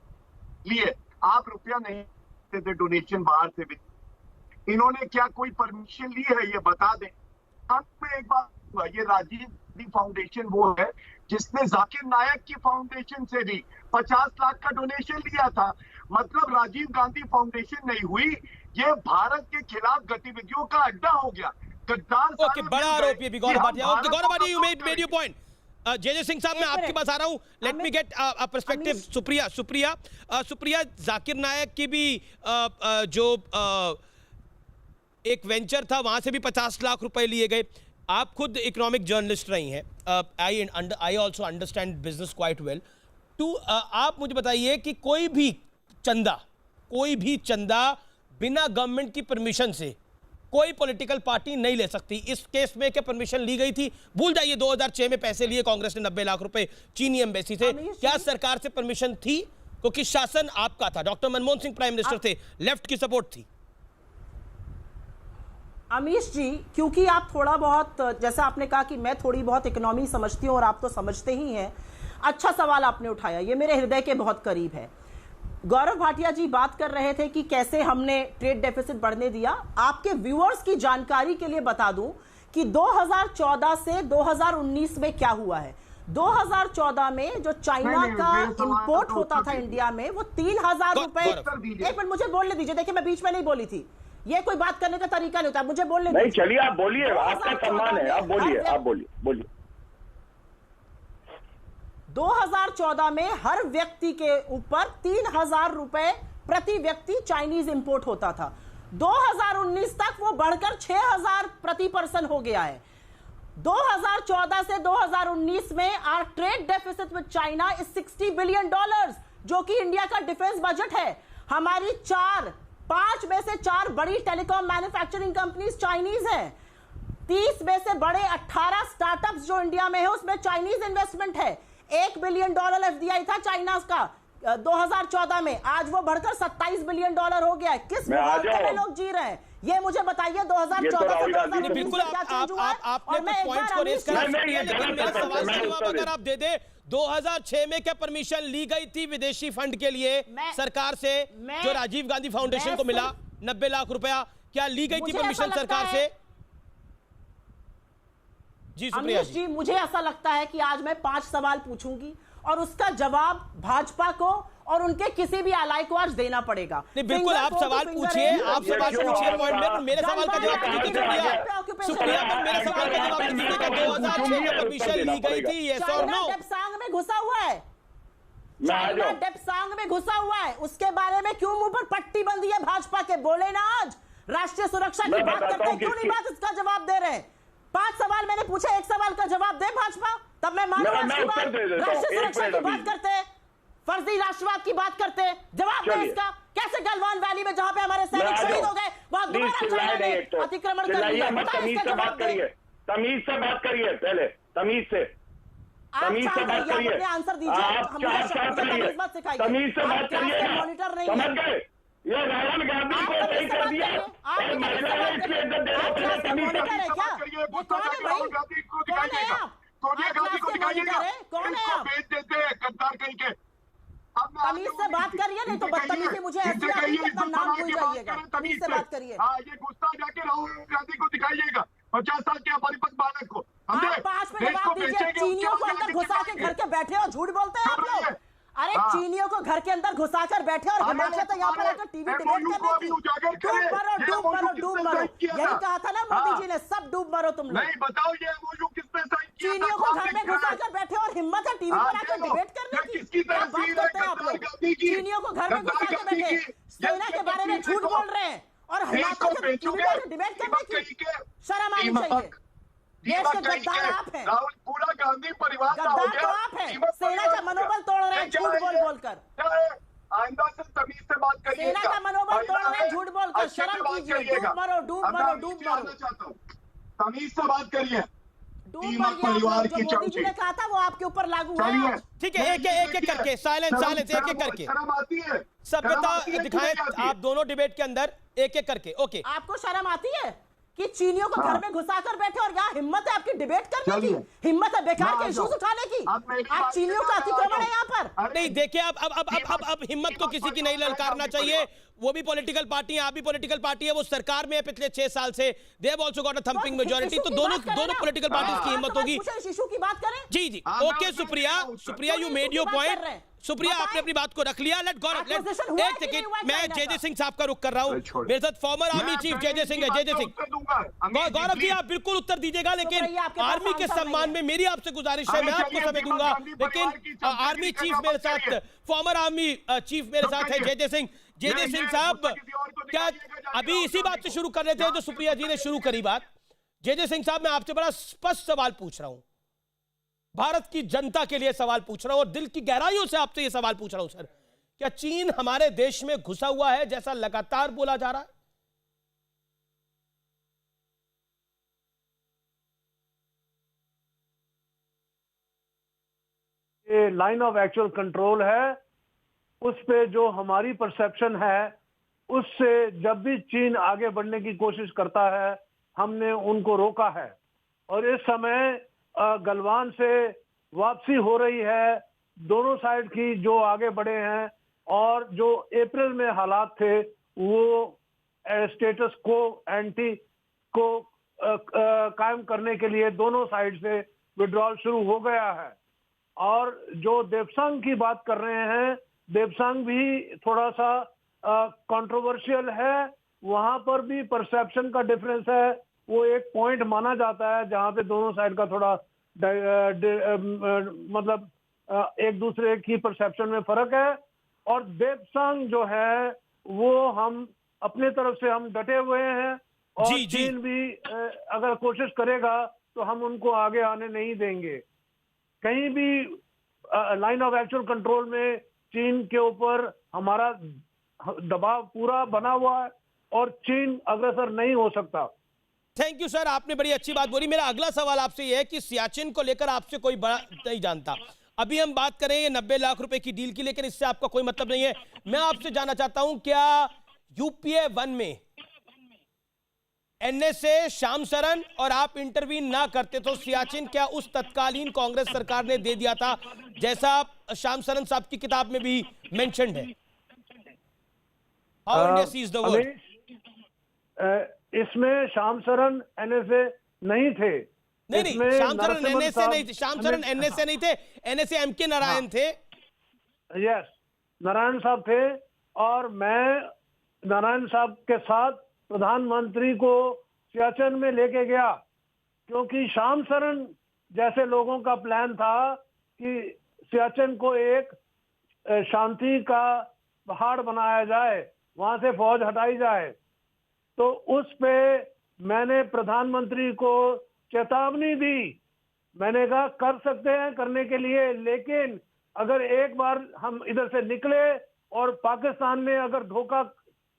लिए आप रुपया नहीं देते डोनेशन बाहर से भी। इन्होंने क्या कोई परमिशन ली है ये बता दें। अंत में एक बात, ये राजीव गांधी फाउंडेशन वो है जिसने जाकिर नायक की फाउंडेशन से भी 50 लाख का डोनेशन लिया था। मतलब राजीव गांधी फाउंडेशन नहीं हुई, ये भारत के खिलाफ गतिविधियों का अड्डा हो गया। गद्दार ओके, बड़ा आरोप ये भी Gaurav Bhatia. Okay Gaurav Bhatia, you made your point. J Singh sahab, मैं आपके पास आ रहा हूं। Let me get a perspective. Supriya, Zakir Naik की भी जो एक वेंचर था वहां से भी 50 लाख रुपए लिए गए। आप खुद इकोनॉमिक जर्नलिस्ट रही हैं, I also understand business quite well. आप मुझे बताइए कि कोई भी चंदा बिना गवर्नमेंट की परमिशन से कोई पॉलिटिकल पार्टी नहीं ले सकती। इस केस में क्या परमिशन ली गई थी? भूल जाइए 2006 में पैसे लिए कांग्रेस ने 90 लाख रुपए चीनी एम्बेसी से, क्या सरकार से परमिशन थी? क्योंकि शासन आपका था, doctor Manmohan Singh prime minister थे, लेफ्ट की सपोर्ट थी। अमीश जी, क्योंकि आप थोड़ा बहुत, जैसा आपने कहा कि मैं थोड़ी बहुत इकोनॉमी समझती हूं और आप तो समझते ही हैं, अच्छा सवाल आपने उठाया, ये मेरे हृदय के बहुत करीब है। गौरव भाटिया जी बात कर रहे थे कि कैसे हमने ट्रेड डेफिसिट बढ़ने दिया। आपके व्यूअर्स की जानकारी के लिए बता दूं कि 2014 से 2019 में क्या हुआ है। 2014 में जो चाइना का इंपोर्ट होता था इंडिया में, वो 3000 रुपए। एक मिनट मुझे बोलने दीजिए, देखिए मैं बीच में नहीं बोली थी, ये कोई बात करने का तरीका नहीं होता, मुझे बोलने नहीं। चलिए आप बोलिए, आपका सम्मान है, आप बोलिए। 2014 में हर व्यक्ति के ऊपर 3000 रुपए प्रति व्यक्ति चाइनीज इंपोर्ट होता था। 2019 तक वो बढ़कर 6000 प्रति पर्सन हो गया है। 2014 से 2019 में our trade deficit with China is $60 billion, जो कि इंडिया का डिफेंस बजट है। हमारी 5 में से 4 बड़ी टेलीकॉम मैन्युफैक्चरिंग कंपनीज चाइनीज हैं। 30 में से बड़े 18 स्टार्टअप्स जो इंडिया में है उसमें चाइनीज इन्वेस्टमेंट है। $1 बिलियन एफडीआई था चाइना का 2014 में, आज वो बढ़कर $27 बिलियन हो गया है। किस में लोग जी रहे हैं ये मुझे बताइए। 2014 से 2019 बिल्कुल आपने कुछ पॉइंट्स को रेज करा, लेकिन मेरे सवाल का जवाब अगर आप दे दे, 2006 में क्या परमिशन ली गई थी विदेशी फंड के लिए सरकार से, जो राजीव गांधी फाउंडेशन को मिला 90 लाख रुपया, क्या ली गई थी परमिशन सरकार से? जी सुप्रिया जी, मुझे ऐसा लगता है कि आज मैं 5 सवाल पूछूंगी और उसका जवाब भाजपा को और उनके किसी भी अलाय को आज देना पड़ेगा। नहीं बिल्कुल, आप सवाल पूछिए, पॉइंट में मेरे सवाल का जवाब दीजिए। सुप्रिया, मेरे सवाल का जवाब दीजिए। 2006 में परमिशन ली गई थी, यस और नो? डेप्सांग में घुसा हुआ है, चाइना डेप्सांग में घुसा हुआ है, उसके बारे में क्यों मुंह पर पट्टी बंदी है भाजपा के? बोले ना, आज राष्ट्रीय सुरक्षा की बात करते हैं, क्यों नहीं बात इसका जवाब दे रहे? 5 सवाल मैंने पूछे, 1 सवाल का जवाब दे भाजपा, तब मैं मानूं। राष्ट्रीय सुरक्षा की बात करते हैं, फर्जी राष्ट्रवाद की बात करते हैं, जवाब दे इसका। कैसे गलवान वैली में जहां पे हमारे सैनिक शहीद हो गए, वहां दोबारा चाइना ने अतिक्रमण कर लिया? तमीज से बात करिए, पहले तमीज से बात करिए, आंसर दीजिए। तमीज से बात करिए, मॉनिटर नहीं समझ गए? ये राहुल गांधी को नहीं कर दिया, और महिलाएं इसकी इज्जत देना पड़ेगा। तमीज से कौन है आप? सोनिया गांधी को दिखाइएगा, कौन है आप? भेज देते हैं गद्दार कहीं के। तमीज से बात करिए, नहीं तो बदतमीजी मुझे ऐसी आती है, अपना नाम भूल जाइएगा। तमीज से बात करिए। हाँ, ये गुस्सा जाके राहुल गांधी को दिखाइएगा, 50 साल के अपरिपक्व बालक को। आप 5 में जवाब दीजिए। चीनियों को अंदर घुसा के घर के बैठे और झूठ बोलते हैं आप लोग। अरे चीनियों को घर के अंदर घुसाकर बैठे और हिमाचल तो यहाँ पर आकर टीवी डिबेट करने की। डूब मरो। यही कहा था ना मोदी जी ने, सब डूब मरो तुम लोग। नहीं बताओ ये एमओयू किसने साइन किया? चीनियों को घर में घुसाकर बैठे और हिम्मत है टीवी पर आकर डिबेट करने की। क्या बात करते हैं आप लोग? चीनियों को घर में घुसाकर बैठे, सेना के बारे में झूठ बोल रहे हैं और हिमाचल के टीवी पर डिबेट करने की शर्म आनी चाहिए। देश के गद्दार आप हैं, राहुल पूरा गांधी परिवार गद्दार तो आप हैं, सेना का मनोबल तोड़ रहे हैं झूठ बोल कर। आइंदा से तमीज से बात करिए। सेना का मनोबल तोड़ रहे हैं झूठ बोलकर, शर्म कीजिए। डूब मरो। तमीज से बात करिए। टीमक परिवार की मोदी जी ने कहा था वो आपके ऊपर लागू है। ठीक है, एक एक करके साइलेंस एक एक करके शर्म आती है? सभ्यता दिखाएं आप दोनों डिबेट के अंदर एक एक करके। ओके, आपको शर्म आती है कि चीनियों को घर में घुसाकर बैठे और यहाँ हिम्मत है आपकी डिबेट करने की, हिम्मत है बेकार के इश्यूज उठाने की। आप चीनियों का अतिक्रमण है यहाँ पर। नहीं देखिए, अब हिम्मत को किसी की नहीं ललकारना चाहिए। वो भी पॉलिटिकल पार्टी है, आप भी पॉलिटिकल पार्टी है, वो सरकार में है पिछले 6 साल से। They have also got a thumping majority. तो दोनों पॉलिटिकल पार्टीज की हिम्मत होगी। इशू की बात करें। जी okay Supriya, you made your point. Supriya, आपने अपनी बात को रख लिया। एक सेकंड, मैं जे सिंह साहब का रुख कर रहा हूं। मेरे साथ फॉर्मर आर्मी चीफ जे सिंह है। जे सिंह, गौरव जी आप बिल्कुल उत्तर दीजिएगा, लेकिन आर्मी के सम्मान में मेरी आपसे गुजारिश है, मैं आपको समय दूंगा, लेकिन आर्मी चीफ मेरे साथ, फॉर्मर आर्मी चीफ मेरे साथ है जे सिंह। जे सिंह साहब, क्या अभी इसी बात से शुरू कर रहे थे जो सुप्रिया जी ने शुरू करी बात? जे सिंह साहब, मैं आपसे बड़ा स्पष्ट सवाल पूछ रहा हूं, भारत की जनता के लिए सवाल पूछ रहा हूं और दिल की गहराइयों से आपसे यह सवाल पूछ रहा हूं सर, क्या चीन हमारे देश में घुसा हुआ है जैसा लगातार बोला जा रहा है? ये लाइन ऑफ एक्चुअल कंट्रोल है, उस पे जो हमारी परसेप्शन है उससे जब भी चीन आगे बढ़ने की कोशिश करता है हमने उनको रोका है। और इस समय गलवान से वापसी हो रही है दोनों साइड की, जो आगे बढ़े हैं, और जो अप्रैल में हालात थे वो स्टेटस को एंटी को कायम करने के लिए दोनों साइड से विड्रॉल शुरू हो गया है। और जो देवसांग की बात कर रहे हैं, देवसांग भी थोड़ा सा कंट्रोवर्शियल है, वहां पर भी परसेप्शन का डिफरेंस है। वो एक पॉइंट माना जाता है जहां पे दोनों साइड का थोड़ा मतलब एक दूसरे की परसेप्शन में फर्क है। और देवसांग जो है वो हम अपने तरफ से हम डटे हुए हैं, और चीन भी अगर कोशिश करेगा तो हम उनको आगे आने नहीं देंगे। कहीं भी लाइन ऑफ एक्चुअल कंट्रोल में चीन के ऊपर हमारा दबाव पूरा बना हुआ है और चीन अग्रसर नहीं हो सकता। थैंक यू सर, आपने बड़ी अच्छी बात बोली। मेरा अगला सवाल आपसे यह है कि सियाचिन को लेकर आपसे कोई बड़ा नहीं जानता। अभी हम बात करें ये 90 लाख रुपए की डील की, लेकिन इससे आपका कोई मतलब नहीं है। मैं आपसे जानना चाहता हूं, क्या यूपीए 1 में एनएसए, श्याम सरन और आप इंटरवीन ना करते तो सियाचिन क्या उस तत्कालीन कांग्रेस सरकार ने दे दिया था, जैसा श्याम सरन साहब की किताब में भी मेंशन्ड है? How India sees the world. इसमें श्याम सरन एनएसए नहीं थे। नहीं, श्याम सरन एनएसए नहीं थे, श्याम सरन एनएसए नहीं थे, एनएसए एमके नारायण थे। यस, नारायण साहब थे, और मैं नारायण साहब के साथ प्रधानमंत्री को सियाचिन में लेके गया, क्योंकि श्याम सरन जैसे लोगों का प्लान था कि सियाचिन को एक शांति का पहाड़ बनाया जाए, वहां से फौज हटाई जाए। तो उस पे मैंने प्रधानमंत्री को चेतावनी दी, मैंने कहा कर सकते हैं करने के लिए, लेकिन अगर एक बार हम इधर से निकले और पाकिस्तान ने अगर धोखा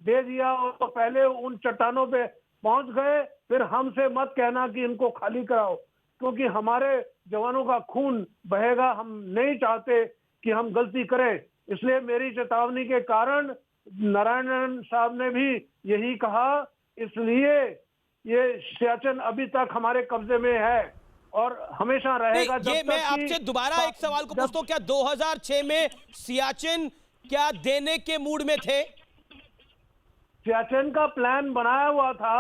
दे दिया और तो पहले उन चट्टानों पे पहुंच गए, फिर हमसे मत कहना कि इनको खाली कराओ, क्योंकि हमारे जवानों का खून बहेगा। हम नहीं चाहते कि हम गलती करें, इसलिए मेरी चेतावनी के कारण नारायण साहब ने भी यही कहा। इसलिए ये सियाचिन अभी तक हमारे कब्जे में है और हमेशा रहेगा। ये मैं आपसे दोबारा एक सवाल को पूछता हूं, क्या 2006 में सियाचिन क्या देने के मूड में थे? सियाचिन का प्लान बनाया हुआ था,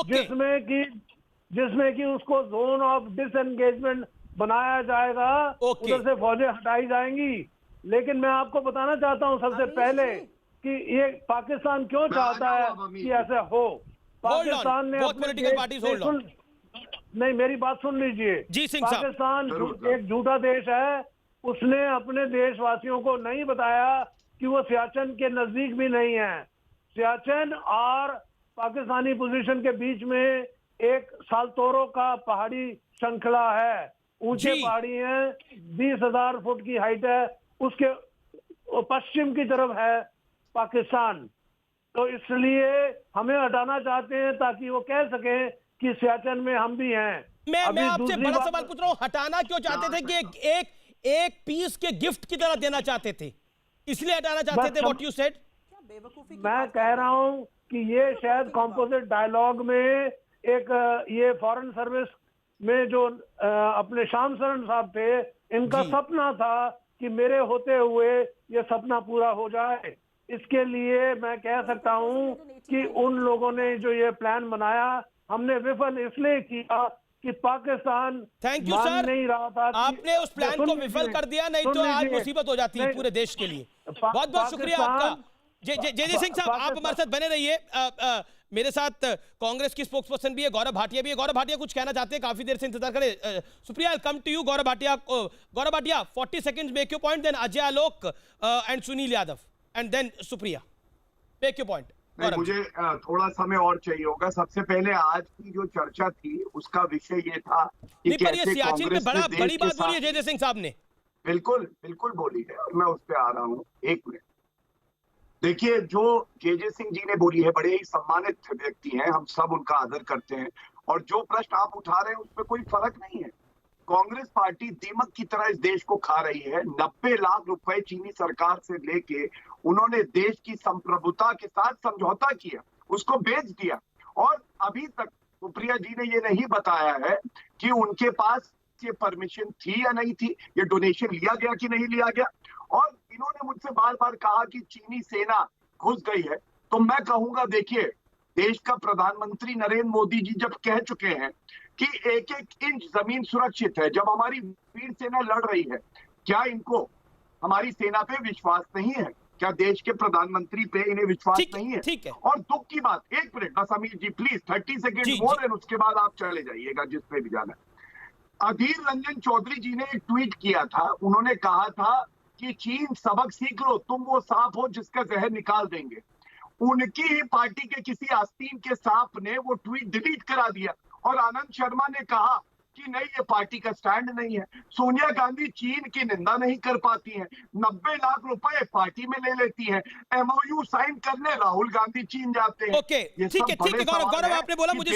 जिसमें कि उसको जोन ऑफ डिसएंगेजमेंट बनाया जाएगा, उधर से फौजें हटाई जाएंगी। लेकिन मैं आपको बताना चाहता हूं सबसे पहले कि ये पाकिस्तान क्यों चाहता है कि ऐसा हो। पाकिस्तान ने नहीं, मेरी बात सुन लीजिए। पाकिस्तान एक झूठा देश है, उसने अपने देशवासियों को नहीं बताया कि वो सियाचिन के नजदीक भी नहीं है। सियाचिन और पाकिस्तानी पोजीशन के बीच में एक सालतोरो का पहाड़ी श्रृंखला है, ऊंचे पहाड़ी हैं, 20,000 फुट की हाइट है, उसके पश्चिम की तरफ है पाकिस्तान। तो इसलिए हमें हटाना चाहते हैं ताकि वो कह सकें कि सियाचिन में हम भी हैं। मैं अभी आपसे दूसरी बड़ा बात- सवाल पूछ रहा हूं, हटाना क्यों चाहते थे कि एक पीस के गिफ्ट की तरह देना चाहते थे, इसलिए हटाना चाहते थे? What you said? मैं कह रहा हूं कि ये शायद कॉम्पोजिट डायलॉग में एक ये फॉरेन सर्विस में जो अपने श्याम शरण साहब थे, इनका जी। सपना था कि मेरे होते हुए ये सपना पूरा हो जाए। इसके लिए मैं कह सकता हूं कि उन लोगों ने जो ये प्लान बनाया, हमने विफल इसलिए किया कि पाकिस्तान थैंक यू मान सर, नहीं रहा था कि- आपने उस प्लान सुन को लीजिए, विफल कर दिया, नहीं सुन तो आज लीजिए। मुसीबत हो जाती है नहीं, पूरे देश के लिए। पा- बहुत बहुत शुक्रिया आपका। पाकिस्तान- जय सिंह साहब, आप हमारे साथ बने रहिए। मेरे साथ कांग्रेस की स्पोक्स पर्सन भी है, गौरव भाटिया भी है। गौरव भाटिया कुछ कहना चाहते हैं, काफी देर से इंतजार करें। Supriya, I come to you. Gaurav Bhatia 40 seconds, make your point, then Ajay Alok and Sunil Yadav and then Supriya, make your point. नहीं, मुझे थोड़ा समय और चाहिए होगा। सबसे पहले आज की जो चर्चा थी उसका विषय ये था कि नहीं, पर ये कैसे सियाचिन पे कांग्रेस ने देश बड़ी के बात बोली है साथ- जय सिंह साहब ने। बिल्कुल बिल्कुल बोली है और मैं उस पर आ रहा हूँ, एक मिनट। देखिए, जो जे सिंह जी ने बोली है, बड़े ही सम्मानित व्यक्ति हैं, हम सब उनका आदर करते हैं, और जो प्रश्न आप उठा रहे हैं उसमें कोई फर्क नहीं है। कांग्रेस पार्टी दीमक की तरह इस देश को खा रही है। 90 लाख रुपए चीनी सरकार से लेके उन्होंने देश की संप्रभुता के साथ समझौता किया, उसको बेच दिया, और अभी तक सुप्रिया जी ने ये नहीं बताया है कि उनके पास ये परमिशन थी या नहीं थी, ये डोनेशन लिया गया कि नहीं लिया गया। और इन्होंने मुझसे बार बार कहा कि चीनी सेना घुस गई है, तो मैं कहूंगा, देखिए, देश का प्रधानमंत्री नरेंद्र मोदी जी जब कह चुके हैं कि एक एक इंच जमीन सुरक्षित है, जब हमारी वीर सेना लड़ रही है, क्या इनको हमारी सेना पे विश्वास नहीं है? क्या देश के प्रधानमंत्री पे इन्हें विश्वास नहीं है? ठीक है। और दुख की बात, एक मिनट बस अमीर जी प्लीज, 30 सेकेंड मोर, एंड उसके बाद आप चले जाइएगा जिस पे भी जाना है। अधीर रंजन चौधरी जी ने एक ट्वीट किया था, उन्होंने कहा था कि चीन सबक सीख लो, तुम वो सांप हो जिसका जहर निकाल देंगे। उनकी ही पार्टी के किसी आस्तीन के सांप ने वो ट्वीट डिलीट करा दिया, और आनंद शर्मा ने कहा कि नहीं, ये पार्टी का स्टैंड नहीं है। सोनिया गांधी चीन की निंदा नहीं कर पाती हैं, 90 लाख रुपए पार्टी में ले लेती हैं, एमओयू साइन करने राहुल गांधी चीन जाते हैं। ओके, ठीक है गौरव, आपने बोला मुझे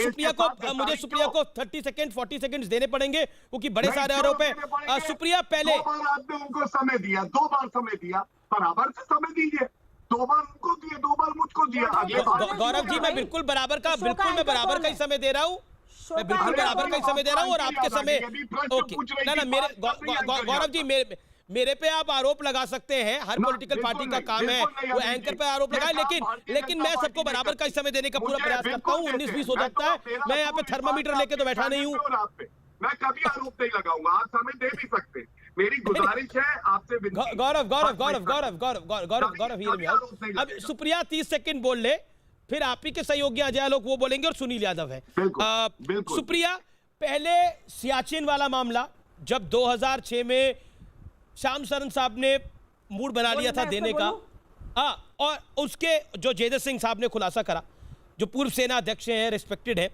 सुप्रिया को 30 सेकंड 40 सेकंड्स देने पड़ेंगे क्योंकि बड़े सारे आरोप है। सुप्रिया, पहले 2 बार आपने उनको समय दिया, 2 बार समय दिया, बराबर से समय दीजिए। 2 बार उनको दिए, 2 बार मुझको दिया। अगले बार गौरव जी, मैं बिल्कुल बराबर का ही समय दे रहा हूँ, मैं बिल्कुल बराबर का ही समय दे रहा हूँ, और आपके समय ओके ना मेरे गौरव जी, मेरे पे आप आरोप लगा सकते हैं, हर पॉलिटिकल पार्टी का काम है वो एंकर पे आरोप लगाए, लेकिन मैं सबको बराबर का ही समय देने का पूरा प्रयास करता हूँ। 19-20 हो जाता है, मैं यहाँ पे थर्मामीटर लेके तो बैठा नहीं हूँ। मैं कभी आरोप नहीं लगाऊंगा, आप समय दे भी सकते हैं। मेरी गुजारिश है आपसे। गौरव, अब सुप्रिया 30 सेकंड बोल ले, फिर आप ही के सहयोगी अजय आलोक वो बोलेंगे, और सुनील यादव है। बिल्कुल। सुप्रिया, पहले सियाचिन वाला मामला, जब 2006 में श्याम शरण साहब ने मूड बना लिया था देने का, और उसके जो जय सिंह साहब ने खुलासा करा, जो पूर्व सेना अध्यक्ष हैं, रिस्पेक्टेड है,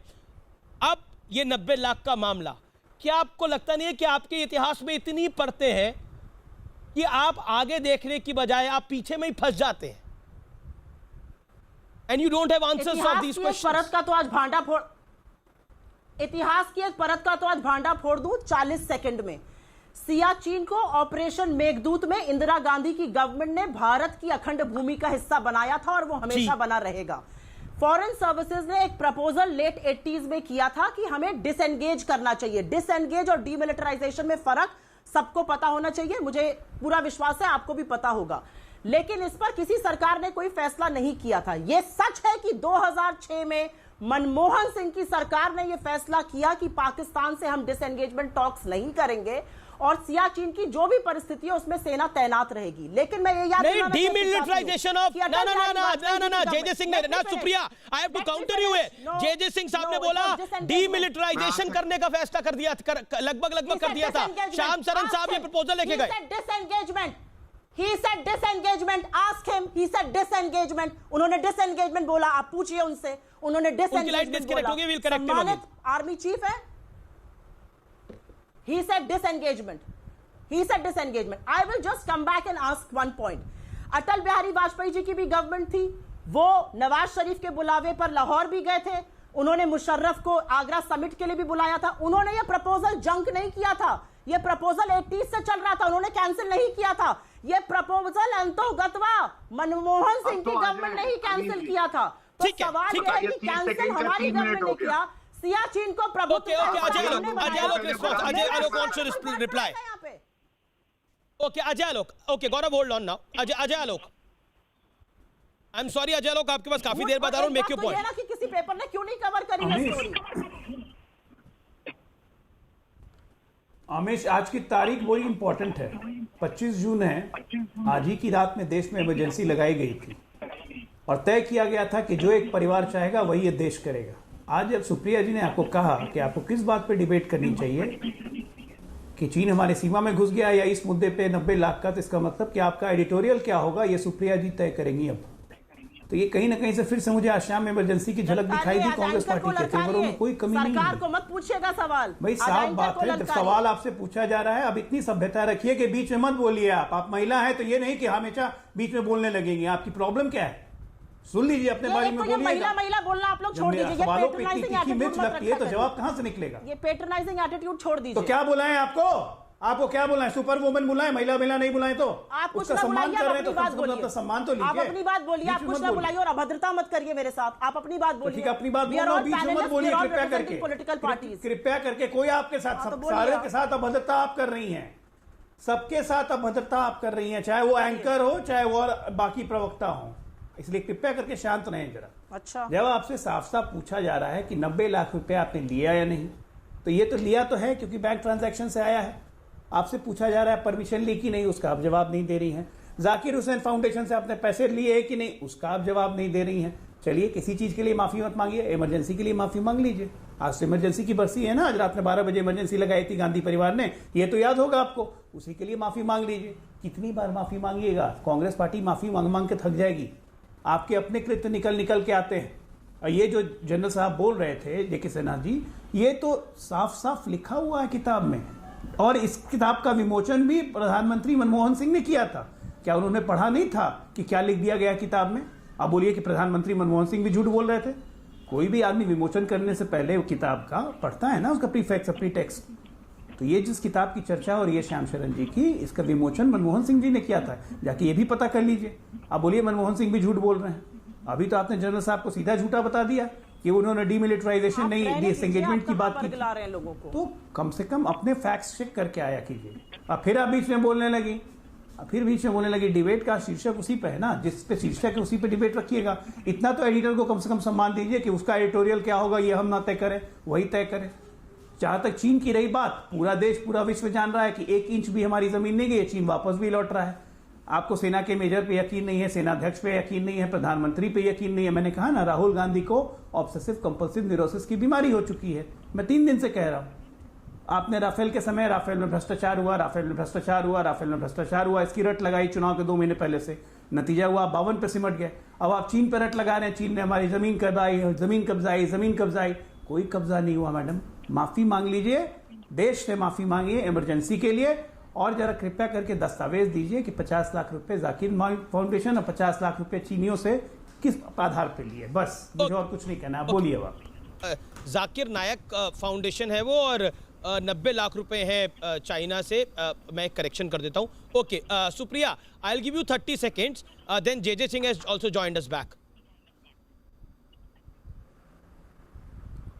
अब ये 90 लाख का मामला, क्या आपको लगता नहीं है कि आपके इतिहास में इतनी पढ़ते हैं कि आप आगे देखने की बजाय आप पीछे में ही फंस जाते हैं? And you don't have answers of these questions. परत का तो आज भांडा फोड़, इतिहास की एक परत का तो आज भांडा फोड़ दूं 40 सेकंड में। सियाचिन को ऑपरेशन मेघदूत में इंदिरा गांधी की गवर्नमेंट ने भारत की अखंड भूमि का हिस्सा बनाया था, और वो हमेशा बना रहेगा। फॉरेन सर्विसेज ने एक प्रपोजल लेट 80s में किया था कि हमें डिसएंगेज करना चाहिए। डिसएंगेज और डीमिलिटराइजेशन में फर्क सबको पता होना चाहिए, मुझे पूरा विश्वास है आपको भी पता होगा, लेकिन इस पर किसी सरकार ने कोई फैसला नहीं किया था। यह सच है कि 2006 में मनमोहन सिंह की सरकार ने यह फैसला किया कि पाकिस्तान से हम डिसएंगेजमेंट टॉक्स नहीं करेंगे, और सियाचिन की जो भी परिस्थिति है उसमें सेना तैनात रहेगी। लेकिन मैं ये याद नहीं, डीमिलिटराइजेशन ऑफ ना जय सिंह ने ना, Supriya, I have to counter you है। जय सिंह साहब ने बोला डीमिलिटराइजेशन करने का फैसला कर दिया, लगभग कर दिया था। श्याम शरण साहब ये प्रपोजल लेके गए। Disengagement, he said disengagement, ask him, he said disengagement, उन्होंने disengagement बोला, आप पूछिए उनसे, उन्होंने disengagement बोला। सम्मानित आर्मी चीफ है, he said disengagement, he said disengagement. I will just come back and ask one point. Atal Bihari Vajpayee ji की भी गवर्नमेंट थी, वो नवाज शरीफ के बुलावे पर लाहौर भी गए थे, उन्होंने मुशर्रफ को आगरा समिट के लिए भी बुलाया था। उन्होंने ये प्रपोजल जंक नहीं किया था, ये प्रपोजल 80 से चल रहा था, उन्होंने कैंसिल नहीं किया था। ये प्रपोजल अंतोगतवा मनमोहन सिंह की गवर्नमेंट ने ही कैंसिल किया था। तो सवाल यह है कि कैंसिल हमारी गवर्नमेंट ने किया, सियाचिन को okay Ajay Alok, okay Gaurav hold on now. Ajay Alok, I am sorry Ajay Alok, आपके पास काफी देर बाद आ रहा हूं, मेक योर पॉइंट। कि किसी पेपर ने क्यों नहीं कवर करी है स्टोरी? आमिश, आज की तारीख बड़ी इंपॉर्टेंट है, 25 जून है। आज ही की रात में देश में इमरजेंसी लगाई गई थी और तय किया गया था कि जो एक परिवार चाहेगा वही ये देश करेगा। आज जब सुप्रिया जी ने आपको कहा कि आपको किस बात पे डिबेट करनी चाहिए कि चीन हमारे सीमा में घुस गया या इस मुद्दे पे 90 लाख का, तो इसका मतलब कि आपका एडिटोरियल क्या होगा ये सुप्रिया जी तय करेंगी अब। तो ये कहीं ना कहीं से फिर से मुझे आज शाम में इमरजेंसी की झलक दिखाई दी कांग्रेस पार्टी के फेवरों में कोई कमी नहीं है। सरकार को मत पूछिएगा सवाल, भाई साफ बात है, जब सवाल आपसे पूछा जा रहा है अब इतनी सभ्यता रखिए कि बीच में मत बोलिए। आप महिला हैं तो ये नहीं कि हमेशा बीच में बोलने लगेंगे। आपकी प्रॉब्लम क्या है, सुन लीजिए, अपने बारे में बोलिए। महिला बोलना आप लोग छोड़ दीजिए, सवालों पे तीखी मिर्च लगती है तो जवाब कहां से निकलेगा? ये पैट्रनाइजिंग एटीट्यूड छोड़ दीजिए। तो क्या बुलाएं आपको क्या बुलाएं? सुपर वुमन बुलाएं, महिला नहीं बुलाएं तो आप उसका सम्मान कर रहे हैं, तो सम्मान तो लीजिए। आप अपनी बात बोलिए, आप कुछ ना बुलाइए और अभद्रता मत करिए मेरे साथ। आप अपनी बात बोलिए। ठीक है, अपनी बात बोलो, बीच में मत बोलिए कृपया करके। पॉलिटिकल पार्टीज कृपया करके, कोई आपके साथ सारे के साथ अभद्रता आप कर रही हैं, सबके साथ अभद्रता आप कर रही हैं, चाहे वो एंकर हो चाहे वो बाकी प्रवक्ता हो। इसलिए कृपया करके शांत रहें जरा। अच्छा, जब आपसे साफ साफ पूछा जा रहा है कि 90 लाख रुपए आपने लिया या नहीं, तो ये तो लिया तो है क्योंकि बैंक ट्रांजैक्शन से आया है। आपसे पूछा जा रहा है परमिशन ली कि नहीं, उसका आप जवाब नहीं दे रही हैं। जाकिर हुसैन फाउंडेशन से आपने पैसे लिए कि नहीं, उसका आप जवाब नहीं दे रही हैं। चलिए, किसी चीज के लिए माफी मत मांगिए, इमरजेंसी के लिए माफी मांग लीजिए। आज से इमरजेंसी की बरसी है ना, आज रात में 12 बजे इमरजेंसी लगाई थी गांधी परिवार ने, ये तो याद होगा आपको। उसी के लिए माफी मांग लीजिए। कितनी बार माफी मांगिएगा? कांग्रेस पार्टी माफी मांग मांग के थक जाएगी। आपके अपने कृत्य निकल के आते हैं। और ये जो जनरल साहब बोल रहे थे जेके सिन्हा जी, ये तो साफ साफ लिखा हुआ है किताब में, और इस किताब का विमोचन भी प्रधानमंत्री मनमोहन सिंह ने किया था। क्या उन्होंने पढ़ा नहीं था कि क्या लिख दिया गया किताब में? आप बोलिए कि प्रधानमंत्री मनमोहन सिंह भी झूठ बोल रहे थे? कोई भी आदमी विमोचन करने से पहले वो किताब का पढ़ता है ना, उसका प्रीफेक्स प्री टेक्स्ट। तो ये जिस किताब की चर्चा हो रही है श्याम शरण जी की, इसका विमोचन मनमोहन सिंह जी ने किया था। जाके ये भी पता कर लीजिए। आप बोलिए मनमोहन सिंह भी झूठ बोल रहे हैं। अभी तो आपने जनरल साहब को सीधा झूठा बता दिया कि उन्होंने डिमिलिटराइजेशन नहीं, डिसएंगेजमेंट की बात की। तो कम से कम अपने फैक्ट्स चेक करके आया कीजिए। अब फिर आप बीच में बोलने लगी। डिबेट का शीर्षक उसी पे है ना, जिस पे शीर्षक है उसी पे डिबेट रखिएगा। इतना तो एडिटर को कम से कम सम्मान दीजिए कि उसका एडिटोरियल क्या होगा ये हम ना तय करें, वही तय करें। जहां तक चीन की रही बात, पूरा देश पूरा विश्व जान रहा है कि 1 इंच भी हमारी जमीन नहीं गई, चीन वापस भी लौट रहा है। आपको सेना के मेजर पे यकीन नहीं है, सेनाध्यक्ष पे यकीन नहीं है, प्रधानमंत्री पे यकीन नहीं है। मैंने कहा ना, राहुल गांधी को ऑब्सेसिव कंपल्सिव न्यूरोसिस की बीमारी हो चुकी है। मैं 3 दिन से कह रहा हूं। आपने राफेल के समय राफेल में भ्रष्टाचार हुआ, इसकी रट लगाई चुनाव के 2 महीने पहले से। नतीजा हुआ 52 पे सिमट गए। अब आप चीन पे रट लगा रहे हैं, चीन ने हमारी जमीन कब्जाई। कोई कब्जा नहीं हुआ मैडम। माफी मांग लीजिए, देश से माफी मांगिए इमरजेंसी के लिए, और जरा कृपया करके दस्तावेज दीजिए कि 50 लाख रुपए जाकिर फाउंडेशन और 50 लाख रुपए चीनियों से किस आधार पे लिए। बस मुझे और कुछ नहीं कहना। आप बोलिए। जाकिर नायक फाउंडेशन है वो, और 90 लाख रुपए हैं चाइना से। मैं करेक्शन कर देता हूं। Okay Supriya, I will give you 30 seconds, then JJ Singh has also joined us back.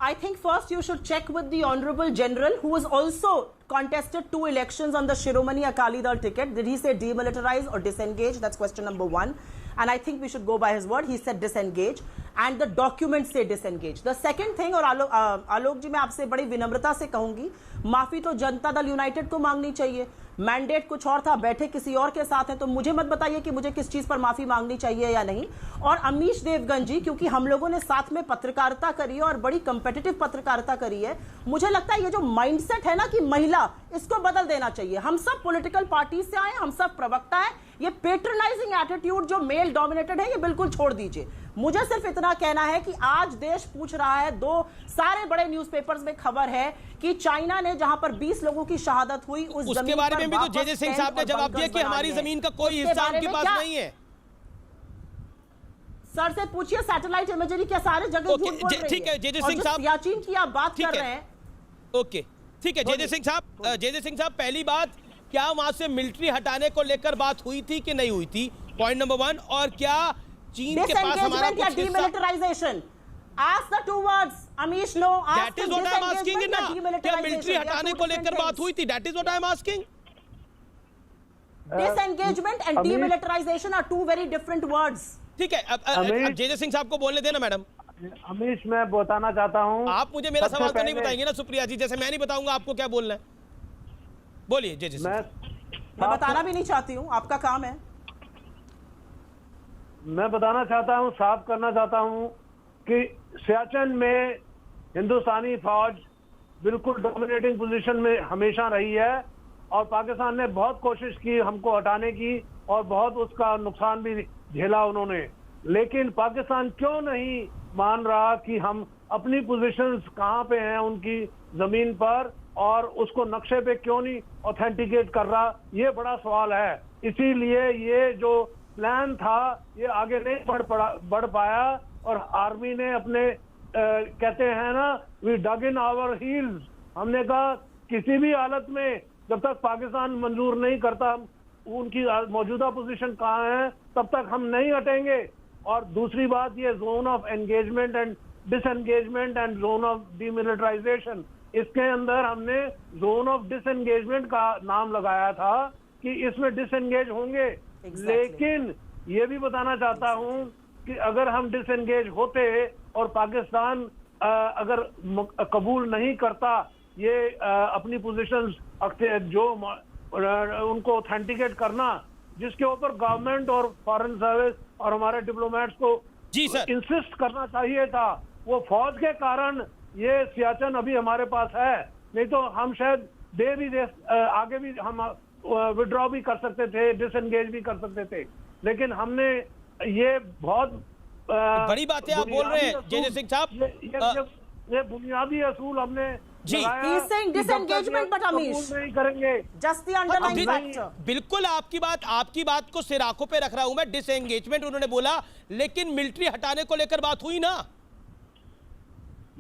I think first you should check with the Honorable General, who has also contested 2 elections on the Shiromani Akali Dal ticket. Did he say demilitarize or disengage? That's question number 1. And I think we should go by his word. He said disengage. And the documents say disengage. The second thing, और आलोक जी मैं आपसे बड़ी विनम्रता से कहूंगी, माफी तो Janata Dal United को मांगनी चाहिए। मैंडेट कुछ और था, बैठे किसी और के साथ हैं, तो मुझे मत बताइए कि मुझे किस चीज पर माफी मांगनी चाहिए या नहीं। और अमीश देवगन जी, क्योंकि हम लोगों ने साथ में पत्रकारिता करी है और बड़ी कंपेटिटिव पत्रकारिता करी है, मुझे लगता है ये जो माइंडसेट है ना कि महिला, इसको बदल देना चाहिए। हम सब पॉलिटिकल पार्टी से आए, हम सब प्रवक्ता है। ये पेट्रनाइजिंग एटीट्यूड जो मेल डोमिनेटेड है, ये बिल्कुल छोड़ दीजिए। मुझे सिर्फ इतना कहना है कि आज देश पूछ रहा है, 2 सारे बड़े न्यूज़पेपर्स में खबर है कि चाइना ने जहां पर 20 लोगों की शहादत हुई, उसके बारे में भी तो जेजे सिंह साहब ने जवाब दिया कि हमारी जमीन का कोई हिस्सा उनके पास नहीं है। सर से पूछिए सैटेलाइट इमेजरी क्या सारे जगह झूठ बोल रही है। ठीक है जे जे सिंह साहब, सियाचिन की आप बात कर रहे हैं। ओके ठीक है जे जे सिंह साहब, पहली बात, क्या वहां से मिलिट्री हटाने को लेकर बात हुई थी कि नहीं हुई थी, पॉइंट नंबर 1। और क्या चीन के पास हमारा या demilitarisation, ask the two words, Amish, no, ask that is what I am asking ना, क्या मिलिट्री हटाने को लेकर बात हुई थी, that is what I am asking। Disengagement and demilitarization are two very different words। ठीक है, अब जे जे सिंह साहब को बोलने देना मैडम। अमीश, मैं बताना चाहता हूं, आप मुझे मेरा सवाल तो नहीं बताएंगे ना सुप्रिया जी, जैसे मैं नहीं बताऊंगा आपको क्या बोलना है। बोलिए जे जे सिंह। मैं बताना भी नहीं चाहती हूं, आपका काम है। मैं बताना चाहता हूं, साफ करना चाहता हूं कि सियाचिन में हिंदुस्तानी फौज बिल्कुल डोमिनेटिंग पोजीशन में हमेशा रही है और पाकिस्तान ने बहुत कोशिश की हमको हटाने की और बहुत उसका नुकसान भी झेला उन्होंने। लेकिन पाकिस्तान क्यों नहीं मान रहा कि हम अपनी पोजीशंस कहां पे हैं उनकी जमीन पर, और उसको नक्शे पे क्यों नहीं ऑथेंटिकेट कर रहा, ये बड़ा सवाल है। इसीलिए ये जो प्लान था ये आगे नहीं बढ़ पाया और आर्मी ने अपने कहते हैं ना, we dug in our heels, हमने कहा किसी भी हालत में जब तक पाकिस्तान मंजूर नहीं करता उनकी मौजूदा पोजीशन कहाँ है तब तक हम नहीं हटेंगे। और दूसरी बात, ये zone of engagement and disengagement and zone of demilitarisation, इसके अंदर हमने जोन ऑफ डिसएंगेजमेंट का नाम लगाया था कि इसमें डिसएंगेज होंगे। लेकिन ये भी बताना चाहता हूं कि अगर हम डिसएंगेज होते और पाकिस्तान अगर कबूल नहीं करता ये अपनी पोजीशंस जो उनको ऑथेंटिकेट करना, जिसके ऊपर गवर्नमेंट और फॉरेन सर्विस और हमारे डिप्लोमेट्स को इंसिस्ट करना चाहिए था, वो फौज के कारण ये सियाचिन अभी हमारे पास है, नहीं तो हम शायद आगे भी हम विड्रॉ भी कर सकते थे, डिसएंगेज भी कर सकते थे। लेकिन हमने ये बहुत बड़ी बातें आप बोल रहे हैं जे जे सिंह साहब, ये बुनियादी असूल हमने जी डिसएंगेजमेंट बट अमीश नहीं करेंगे, जस्ट द अंडरलाइंग फैक्टर। बिल्कुल आपकी बात को सिर आंखों पे रख रहा हूं मैं। डिसएंगेजमेंट उन्होंने बोला, लेकिन मिलिट्री हटाने को लेकर बात हुई ना।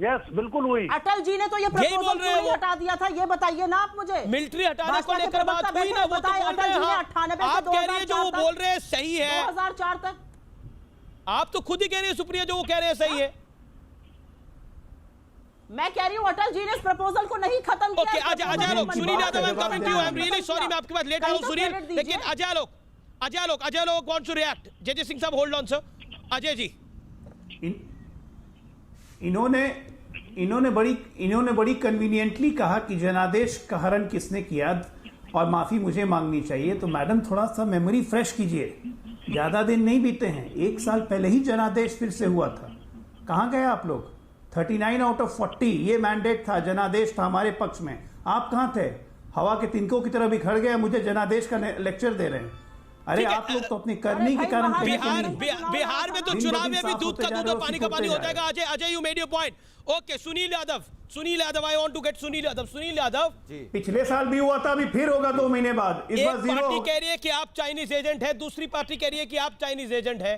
यस, बिल्कुल हुई। अटल जी ने तो ये प्रपोजल क्यों हटा दिया था, ये बताइए ना आप मुझे। मिलिट्री हटाने को लेकर बात हुई ना, वो तो बोल रहे हैं, आप कह रही है जो वो बोल रहे हैं सही है। 2004 तक आप तो खुद ही कह रही है सुप्रिया, जो वो कह रहे हैं सही है। मैं कह रही हूं अटल जी ने इस प्रपोजल को नहीं खत्म किया। ओके, अजय लोग, Sunil Yadav, I am coming to you, I am really sorry, मैं आपके पास लेट आया हूं सुनील, लेकिन अजय लोग वांट टू रिएक्ट। जे जे सिंह साहब hold on sir. Ajay ji, इन्होंने बड़ी कन्वीनियंटली कहा कि जनादेश का हरण किसने किया और माफी मुझे मांगनी चाहिए। तो मैडम थोड़ा सा मेमोरी फ्रेश कीजिए, ज्यादा दिन नहीं बीते हैं, 1 साल पहले ही जनादेश फिर से हुआ था। कहां गए आप लोग? 39 आउट ऑफ 40 ये मैंडेट था, जनादेश था हमारे पक्ष में। आप कहां थे? हवा के तिनकों की तरह बिखर गए, मुझे जनादेश का लेक्चर दे रहे हैं। अरे आप लोग तो अपनी करनी के कारण बिहार में तो चुनाव में भी दूध का दूध और पानी का पानी हो जाएगा। Ajay you made your point. Okay, Sunil Yadav, I want to get Sunil Yadav. पिछले साल भी हुआ था, अभी फिर होगा 2 महीने बाद। इस बार एक पार्टी कह रही है कि आप चाइनीज एजेंट है, दूसरी पार्टी कह रही है कि आप चाइनीज एजेंट है,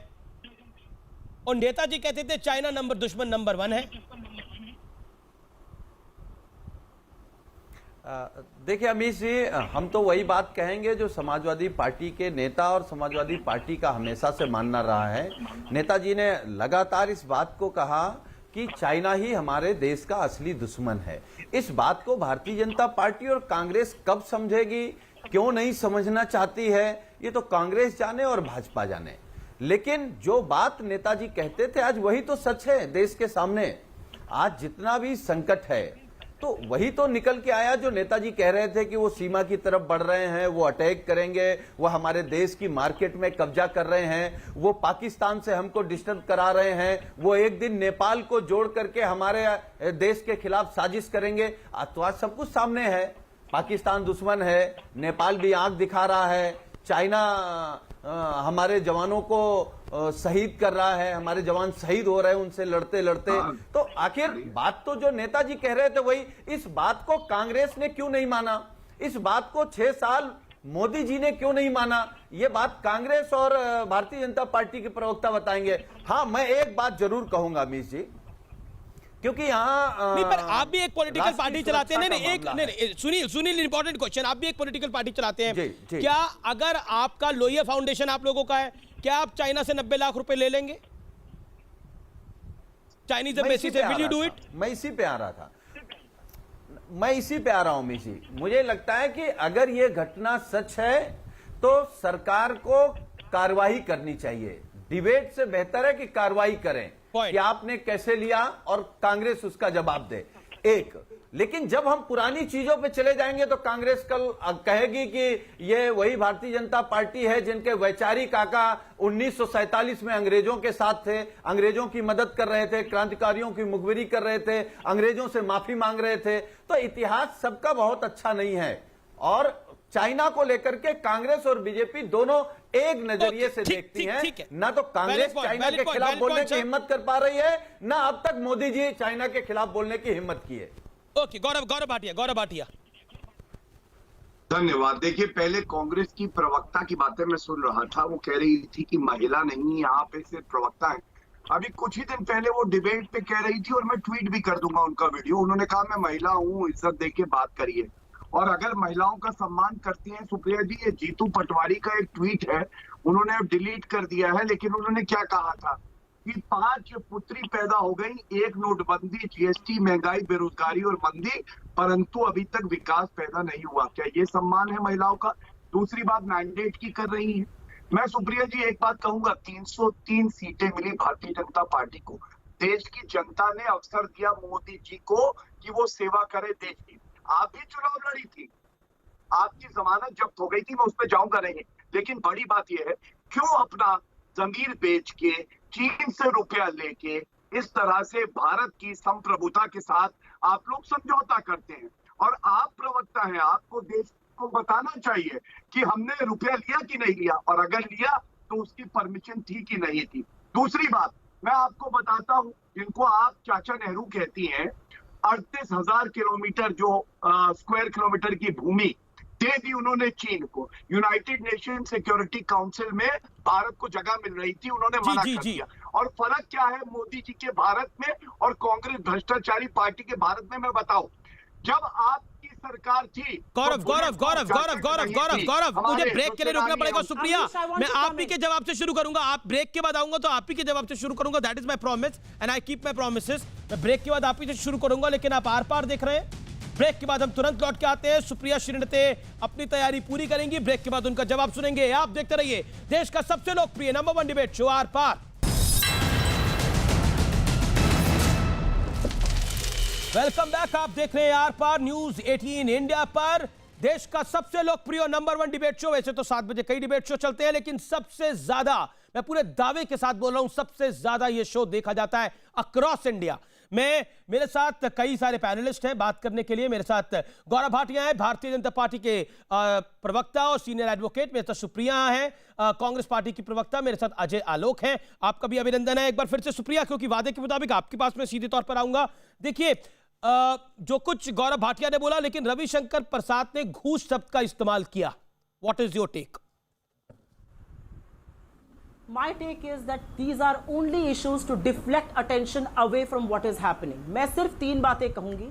और नेताजी कहते थे चाइना दुश्मन नंबर 1 है। देखिए अमीश जी, हम तो वही बात कहेंगे जो समाजवादी पार्टी के नेता और समाजवादी पार्टी का हमेशा से मानना रहा है। नेताजी ने लगातार इस बात को कहा कि चाइना ही हमारे देश का असली दुश्मन है। इस बात को भारतीय जनता पार्टी और कांग्रेस कब समझेगी, क्यों नहीं समझना चाहती है, ये तो कांग्रेस जाने और भाजपा जाने। लेकिन जो बात नेताजी कहते थे आज वही तो सच है देश के सामने। आज जितना भी संकट है तो वही तो निकल के आया जो नेताजी कह रहे थे कि वो सीमा की तरफ बढ़ रहे हैं, वो अटैक करेंगे, वो हमारे देश की मार्केट में कब्जा कर रहे हैं, वो पाकिस्तान से हमको डिस्टर्ब करा रहे हैं, वो एक दिन नेपाल को जोड़ करके हमारे देश के खिलाफ साजिश करेंगे। तो आज सब कुछ सामने है, पाकिस्तान दुश्मन है, नेपाल भी आंख दिखा रहा है, चाइना हमारे जवानों को शहीद कर रहा है, हमारे जवान शहीद हो रहे हैं उनसे लड़ते लड़ते। तो आखिर बात तो जो नेताजी कह रहे थे वही, इस बात को कांग्रेस ने क्यों नहीं माना? इस बात को 6 साल मोदी जी ने क्यों नहीं माना? ये बात कांग्रेस और भारतीय जनता पार्टी के प्रवक्ता बताएंगे। हाँ, मैं एक बात जरूर कहूंगा अमीश जी, क्योंकि यहाँ नहीं, पर आप भी एक पॉलिटिकल पार्टी चलाते हैं। नहीं, सुनील इंपॉर्टेंट क्वेश्चन, आप भी एक पॉलिटिकल पार्टी चलाते हैं। जी। क्या अगर आपका लोहिया फाउंडेशन आप लोगों का है, क्या आप चाइना से 90 लाख रुपए ले लेंगे? चाइनीज एम्बेसी से विल यू डू इट? मैं इसी पे आ रहा हूं अमीश जी। मुझे लगता है कि अगर ये घटना सच है तो सरकार को कार्रवाई करनी चाहिए। डिबेट से बेहतर है कि कार्रवाई करें कि आपने कैसे लिया और कांग्रेस उसका जवाब दे। एक, लेकिन जब हम पुरानी चीजों पे चले जाएंगे तो कांग्रेस कल कहेगी कि ये वही भारतीय जनता पार्टी है जिनके वैचारिक काका 1947 में अंग्रेजों के साथ थे, अंग्रेजों की मदद कर रहे थे, क्रांतिकारियों की मुखबिरी कर रहे थे, अंग्रेजों से माफी मांग रहे थे। तो इतिहास सबका बहुत अच्छा नहीं है। और चाइना को लेकर के कांग्रेस और बीजेपी दोनों एक नजरिए से देखती हैं। ना तो कांग्रेस चाइना के खिलाफ बोलने की हिम्मत कर पा रही है, ना अब तक मोदी जी चाइना के खिलाफ बोलने की हिम्मत की है। ओके, गौरव भाटिया। धन्यवाद। देखिए, पहले कांग्रेस की प्रवक्ता की बातें मैं सुन रहा था, वो कह रही थी कि महिला नहीं, यहाँ पे सिर्फ प्रवक्ता है। अभी कुछ ही दिन पहले वो डिबेट पे कह रही थी, और मैं ट्वीट भी कर दूंगा उनका वीडियो, उन्होंने कहा मैं महिला हूँ, इज्जत दे के बात करिए। और अगर महिलाओं का सम्मान करती हैं सुप्रिया जी, ये जीतू पटवारी का एक ट्वीट है, उन्होंने डिलीट कर दिया है, लेकिन उन्होंने क्या कहा था कि 5 पुत्री पैदा हो गई, 1 नोटबंदी, जीएसटी, महंगाई, बेरोजगारी और मंदी, परंतु अभी तक विकास पैदा नहीं हुआ। क्या ये सम्मान है महिलाओं का? दूसरी बात मैंडेट की कर रही है। मैं सुप्रिया जी एक बात कहूंगा, 303 सीटें मिली भारतीय जनता पार्टी को। देश की जनता ने अवसर दिया मोदी जी को कि वो सेवा करे देश की। आप भी चुनाव लड़ी थी, आपकी जमानत जब्त हो गई थी, मैं उस पर जाऊंगा नहीं, लेकिन बड़ी बात यह है क्यों अपना जमीर बेच के, चीन से रुपया लेके, इस तरह से भारत की संप्रभुता के साथ आप लोग समझौता करते हैं। और आप प्रवक्ता हैं, आपको देश को बताना चाहिए कि हमने रुपया लिया कि नहीं लिया, और अगर लिया तो उसकी परमिशन थी कि नहीं थी। दूसरी बात मैं आपको बताता हूं, जिनको आप चाचा नेहरू कहती हैं, 38,000 किलोमीटर जो स्क्वायर किलोमीटर की भूमि दे दी उन्होंने चीन को। यूनाइटेड नेशन सिक्योरिटी काउंसिल में भारत को जगह मिल रही थी, उन्होंने मना कर दिया। और फर्क क्या है मोदी जी के भारत में और कांग्रेस भ्रष्टाचारी पार्टी के भारत में? मैं बताऊं, जब आपकी सरकार थी। गौरव, मुझे ब्रेक के लिए रुकना पड़ेगा। सुप्रिया, मैं आप ही के जवाब से शुरू करूंगा। आप ब्रेक के बाद आऊंगा तो आप ही के जवाब से शुरू करूंगा। That is my promise and I keep my promises. मैं ब्रेक के बाद आप ही से शुरू करूंगा, लेकिन आप आर पार देख रहे हैं। ब्रेक के बाद हम तुरंत लौट के आते हैं। सुप्रिया श्रीनते अपनी तैयारी पूरी करेंगी, ब्रेक के बाद उनका जवाब सुनेंगे। आप देखते रहिए देश का सबसे लोकप्रिय number 1 debate show Aar Paar. Welcome back. आप देख रहे हैं आर पार न्यूज 18 इंडिया पर, देश का सबसे लोकप्रिय नंबर 1 डिबेट शो। वैसे तो 7 बजे कई डिबेट शो चलते हैं, लेकिन सबसे ज्यादा, मैं पूरे दावे के साथ बोल रहा हूं, सबसे ज्यादा यह शो देखा जाता है अक्रॉस इंडिया। मेरे साथ कई सारे पैनलिस्ट हैं बात करने के लिए। मेरे साथ गौरव भाटिया हैं, भारतीय जनता पार्टी के प्रवक्ता और सीनियर एडवोकेट। मेरे साथ सुप्रिया हैं, कांग्रेस पार्टी की प्रवक्ता। मेरे साथ अजय आलोक हैं। आपका भी अभिनंदन है एक बार फिर से सुप्रिया, क्योंकि वादे के मुताबिक आपके पास मैं सीधे तौर पर आऊंगा। देखिए, जो कुछ गौरव भाटिया ने बोला, लेकिन रविशंकर प्रसाद ने घूस शब्द का इस्तेमाल किया। What is your take? My take is that these are only issues to deflect attention away from what is happening. मैं सिर्फ 3 बातें कहूंगी।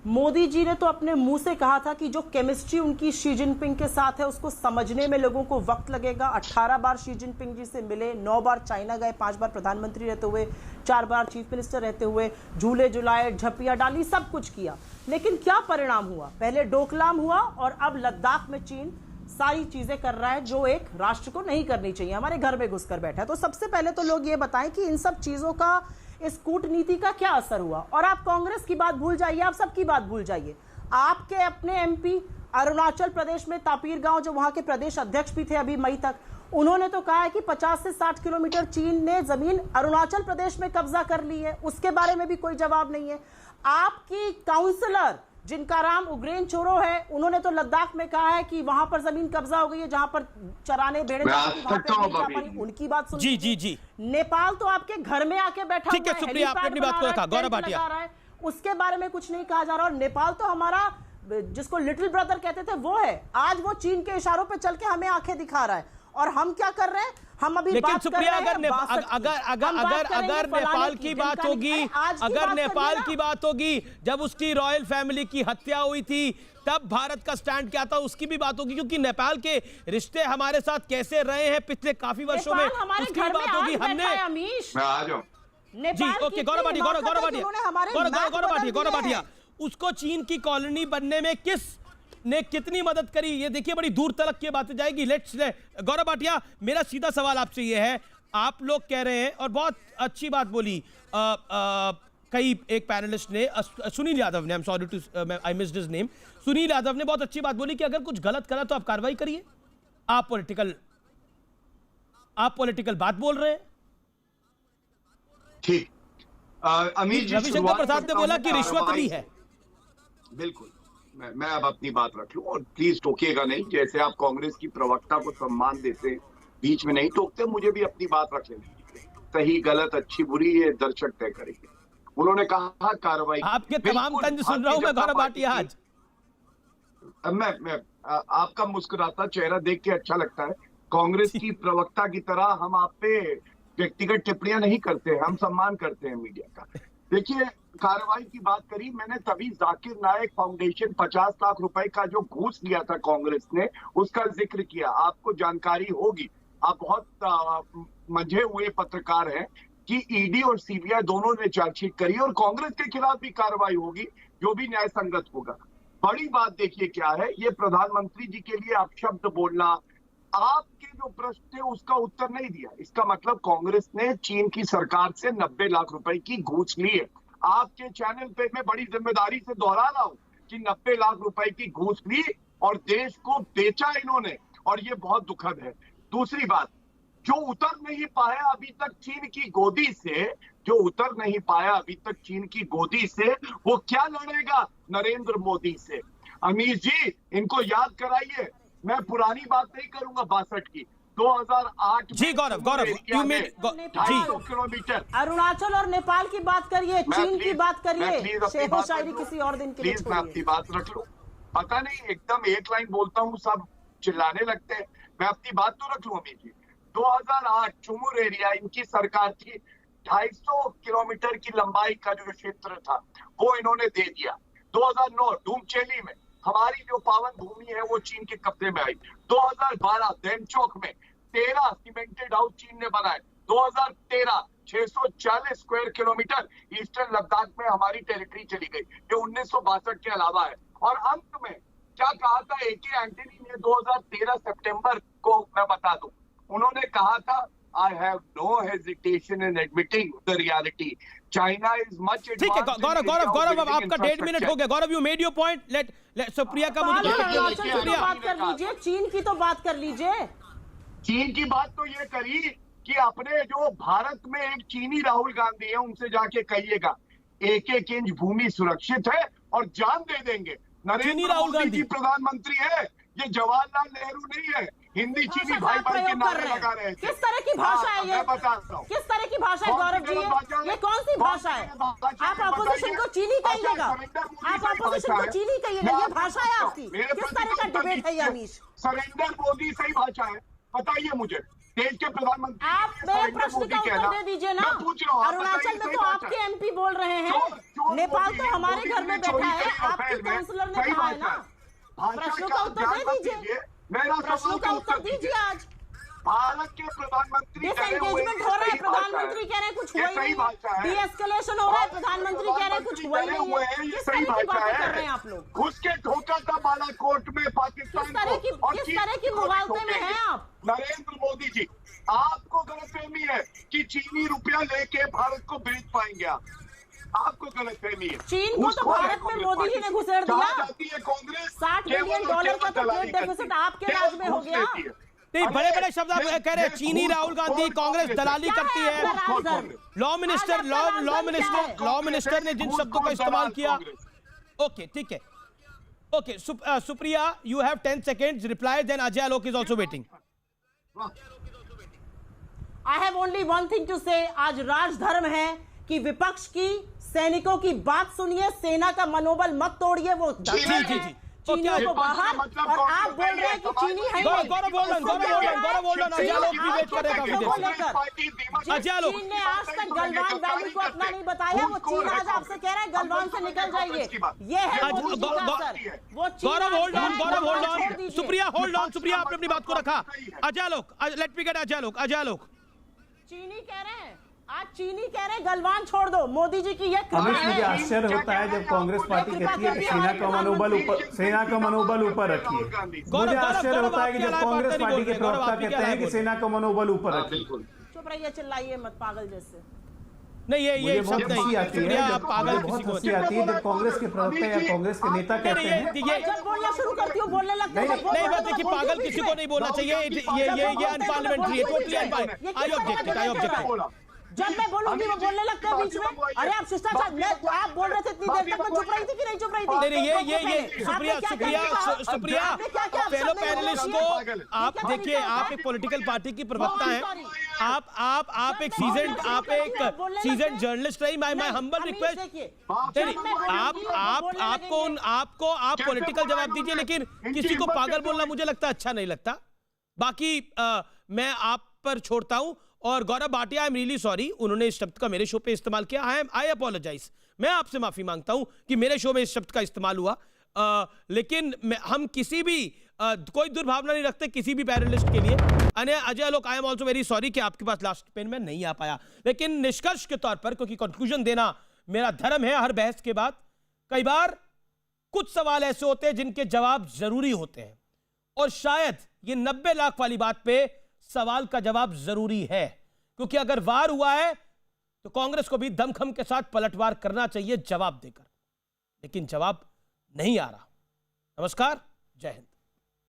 मोदी जी ने तो अपने मुंह से कहा था कि जो केमिस्ट्री उनकी शी जिनपिंग के साथ है उसको समझने में लोगों को वक्त लगेगा। 18 बार शी जिनपिंग जी से मिले, 9 बार चाइना गए, 5 बार प्रधानमंत्री रहते हुए, 4 बार चीफ मिनिस्टर रहते हुए, झूले झुलाए, झप्पियां डाली, सब कुछ किया। लेकिन क्या परिणाम हुआ? पहले डोकलाम हुआ और अब लद्दाख में चीन सारी चीजें कर रहा है जो एक राष्ट्र को नहीं करनी चाहिए, हमारे घर में घुसकर बैठा है। तो सबसे पहले तो लोग ये बताएं कि इन सब चीजों का, इस कूटनीति का क्या असर हुआ। और आप कांग्रेस की बात भूल जाइए, आप सबकी बात भूल जाइए। आपके अपने एमपी अरुणाचल प्रदेश में तापीर गांव, जो वहां के प्रदेश अध्यक्ष भी थे अभी मई तक, उन्होंने तो कहा है कि 50 से 60 किलोमीटर चीन ने जमीन अरुणाचल प्रदेश में कब्जा कर ली है, उसके बारे में भी कोई जवाब नहीं है। आपकी काउंसलर जिनका नाम उग्रेन चोरो है, उन्होंने तो लद्दाख में कहा है कि वहां पर जमीन कब्जा हो गई है जहां पर चराने भेड़े उनकी बात सुन। जी। नेपाल तो आपके घर में आके बैठा हुआ है, सुप्रिया आपने अपनी बात को रखा। गौरव भाटिया, उसके बारे में कुछ नहीं कहा जा रहा। और नेपाल तो हमारा जिसको लिटिल ब्रदर कहते थे वो है। आज वो चीन के इशारों पे चल के हमें आंखें दिखा रहा है, और हम क्या कर रहे हैं? हम अभी लेकिन बात कर सुप्रिया, रहे हैं अगर नेपाल की बात होगी, अगर नेपाल की बात होगी, जब उसकी रॉयल फैमिली की हत्या हुई थी तब भारत का स्टैंड क्या था, उसकी भी बात होगी, क्योंकि नेपाल के रिश्ते हमारे साथ कैसे रहे हैं पिछले काफी वर्षों में, उसकी भी बात होगी। हमने मैं आ जाऊं जी, ओके, गौरव भाटिया, उसको चीन की कॉलोनी बनने में किसने कितनी मदद करी, ये देखिए बड़ी दूर तक की बातें जाएगी। लेट्स गौरव भाटिया, मेरा सीधा सवाल आपसे ये है, आप लोग कह रहे हैं और बहुत अच्छी बात बोली कई एक पैनलिस्ट ने, सुनील यादव ने, I am sorry to I missed his name, Sunil Yadav ने बहुत अच्छी बात बोली कि अगर कुछ गलत करा तो आप कार्रवाई करिए। आप पॉलिटिकल बात बोल रहे हैं। ठीक, अमीर जी, रविशंकर प्रसाद ने बोला कि रिश्वत ली है। बिल्कुल, मैं अब अपनी बात रख लूं और प्लीज टोकिएगा नहीं। जैसे आप कांग्रेस की प्रवक्ता को सम्मान देते हैं, बीच में नहीं टोकते, मुझे भी अपनी बात रख लेनी चाहिए। सही गलत, अच्छी बुरी, ये दर्शक तय करेंगे। उन्होंने कहा कार्रवाई, आपके तमाम तंज सुन रहा हूं मैं गौरव भाटिया। आज मैं आपका मुस्कुराता चेहरा देख के अच्छा लगता है। कांग्रेस की प्रवक्ता की तरह हम आप पे व्यक्तिगत टिप्पणियां नहीं करते हैं, हम सम्मान करते हैं मीडिया का। देखिए, कार्रवाई की बात करी मैंने, तभी जाकिर नायक फाउंडेशन 50 लाख रुपए का जो घूस लिया था कांग्रेस ने, उसका जिक्र किया। आपको जानकारी होगी, आप बहुत मंझे हुए पत्रकार हैं, कि ईडी और सीबीआई दोनों ने चार्जशीट करी और कांग्रेस के खिलाफ भी कार्रवाई होगी, जो भी न्याय संगत होगा। बड़ी बात देखिए क्या है, ये प्रधानमंत्री जी के लिए अपशब्द बोलना, आपके जो प्रश्न थे उसका उत्तर नहीं दिया, इसका मतलब कांग्रेस ने चीन की सरकार से 90 लाख रुपए की घूस ली है। आपके चैनल पे मैं बड़ी जिम्मेदारी से दोहरा रहा हूं कि 90 लाख रुपए की घूस ली और देश को बेचा इन्होंने, और ये बहुत दुखद है। दूसरी बात, जो उतर नहीं पाया अभी तक चीन की गोदी से, जो उतर नहीं पाया अभी तक चीन की गोदी से, वो क्या लड़ेगा नरेंद्र मोदी से? अमीर जी, इनको याद कराइए। मैं पुरानी बात नहीं करूंगा 62 की, 2008 जी गौरव 250 किलोमीटर। अरुणाचल और नेपाल की बात करिए, चीन की बात करिए, शेरो शायरी किसी और दिन के लिए प्लीज मैं अपनी बात रख लूं। पता नहीं, एकदम एक लाइन बोलता हूं, सब चिल्लाने लगते हैं। मैं अपनी बात तो रख लूं अमीर जी। 2008 चुमुर एरिया इनकी सरकार थी, 250 किलोमीटर की लंबाई का जो क्षेत्र था वो इन्होंने दे दिया। 2009 डूमचेली में हमारी जो पावन भूमि है वो चीन के कब्जे में आई। 2012 देमचौक में 13 सीमेंटेड हाउस चीन ने बनाए। 2013 640 स्क्वायर किलोमीटर ईस्टर्न लद्दाख में हमारी टेरिटरी चली गई, जो 1962 के अलावा है। और अंत में क्या कहा था एके एंटनी ने 2013 सितंबर को, मैं बता दूं, उन्होंने कहा था, I have no hesitation in admitting the reality. China is much advanced. ठीक है गौरव, अब आपका 1.5 मिनट हो गया। Gaurav, you made your point. Let Supriya का मुझे बात कर लीजिए, चीन की तो बात कर लीजिए। चीन की बात तो ये करी कि अपने जो भारत में एक चीनी राहुल गांधी है, उनसे जाके कहिएगा 1-1 इंच भूमि सुरक्षित है और जान दे देंगे। नरेंद्र मोदी जी प्रधानमंत्री है, ये जवाहरलाल नेहरू नहीं है। हिंदी चीनी भाई भाई के नारे लगा रहे थे। किस तरह की भाषा है ये? बताता हूँ किस तरह की भाषा है गौरव जी? ये कौन सी भाषा है? आप अपोजिशन को चीनी कहिएगा, आप अपोजिशन को चीनी कहिएगा, ये भाषा है आपकी? किस तरह का डिबेट है ये अमीश? सरेंडर मोदी सही भाषा है, बताइए मुझे। देश के प्रधानमंत्री, आप मेरे प्रश्न का उत्तर दे दीजिए ना। अरुणाचल में तो आपके एमपी बोल रहे हैं, नेपाल तो हमारे घर में बैठा है, आपके काउंसलर ने कहा है ना। प्रश्नों का उत्तर दे दीजिए, प्रश्नों का उत्तर दीजिए। आज भारत के प्रधानमंत्री डिसएंगेजमेंट हो रहा है, प्रधानमंत्री कह रहे हैं कुछ हुआ ही नहीं, डीएस्केलेशन हो रहा है, प्रधानमंत्री कह रहे हैं कुछ हुआ ही नहीं है। किस तरह की बातें कर रहे हैं आप लोग? घुस के ठोका था बालाकोट में पाकिस्तान को। किस तरह की मुगालते में हैं आप? नरेंद्र मोदी जी, आपको गलतफहमी है कि चीनी रुपया लेके भारत को बेच पाएंगे आप, आपको गलतफहमी है। चीन को तो भारत में मोदी जी ने घुसेड़ दिया। कांग्रेस $60 बिलियन का तो ट्रेड डेफिसिट आपके राज में हो गया। बड़े बड़े शब्द आप कह रहे हैं, चीनी राहुल गांधी, कांग्रेस दलाली करती है। लॉ मिनिस्टर ने जिन शब्दों का इस्तेमाल किया, ओके ठीक है, okay. Supriya, you have 10 seconds reply, then Ajay Alok is also waiting. I have only one thing to say, आज राजधर्म है कि विपक्ष की, सैनिकों की बात सुनिए, सेना का मनोबल मत तोड़िए। वो जी चीनियों को बाहर, और आप बोल रहे हैं कि चीनी है गौरव अजय लोग भी वेट कर रहे हैं काफी देर से। अजय लोग चीन ने आज तक गलवान वैली को अपना नहीं बताया, वो चीन आज आपसे कह रहा है गलवान से निकल जाइए। ये है मोदी जी का असर। वो Gaurav hold on, Supriya hold on, Supriya आपने अपनी बात को रखा। अजय लोग, लेट मी गेट अजय लोग चीनी कह रहे हैं, आज चीनी कह रहे हैं गलवान छोड़ दो। मोदी जी की ये मुझे आश्चर्य होता है जब कांग्रेस पार्टी कहती है कि सेना का मनोबल ऊपर रखिए। मुझे आश्चर्य होता है कि जब कांग्रेस पार्टी के प्रवक्ता कहते हैं कि सेना का मनोबल ऊपर रखिए। चुप रहिए, चिल्लाइए मत पागल जैसे। नहीं, ये शब्द नहीं आती है। आप पागल बहुत हंसी आती है जब कांग्रेस के प्रवक्ता या कांग्रेस के नेता कहते हैं। जब बोलना शुरू करती हूँ बोलने लगते हैं। नहीं बात देखिए, पागल किसी को नहीं बोलना चाहिए। ये अनपार्लियामेंट्री है, टोटली अनपार्लियामेंट्री। I object. जब मैं बोलूंगी वो बोलने लगते हैं बीच में। अरे आप शिष्टाचार, आप बोल रहे थे इतनी देर तक, मैं चुप रही थी कि नहीं चुप रही थी? नहीं, ये सुप्रिया फेलो पैनलिस्ट को आप देखिए, आप एक पॉलिटिकल पार्टी की प्रवक्ता हैं, आप एक सीजन जर्नलिस्ट रही। माय हम्बल रिक्वेस्ट, आप पॉलिटिकल जवाब दीजिए, लेकिन किसी को पागल बोलना मुझे लगता अच्छा नहीं लगता। बाकी मैं आप पर छोड़ता हूं। और Gaurav Bhatia, I am really sorry, उन्होंने इस शब्द का मेरे शो पे इस्तेमाल किया। आई अपोलोजाइज, मैं आपसे माफी मांगता हूं कि मेरे शो में इस शब्द का इस्तेमाल हुआ। लेकिन हम किसी भी कोई दुर्भावना नहीं रखते किसी भी पैनलिस्ट के लिए। अजय लोग, I am also very sorry कि आपके पास लास्ट पेन में नहीं आ पाया। लेकिन निष्कर्ष के तौर पर, क्योंकि कंक्लूजन देना मेरा धर्म है हर बहस के बाद, कई बार कुछ सवाल ऐसे होते हैं जिनके जवाब जरूरी होते हैं, और शायद ये 90 लाख वाली बात पे सवाल का जवाब जरूरी है। क्योंकि अगर वार हुआ है तो कांग्रेस को भी दमखम के साथ पलटवार करना चाहिए जवाब देकर, लेकिन जवाब नहीं आ रहा। नमस्कार, जय हिंद।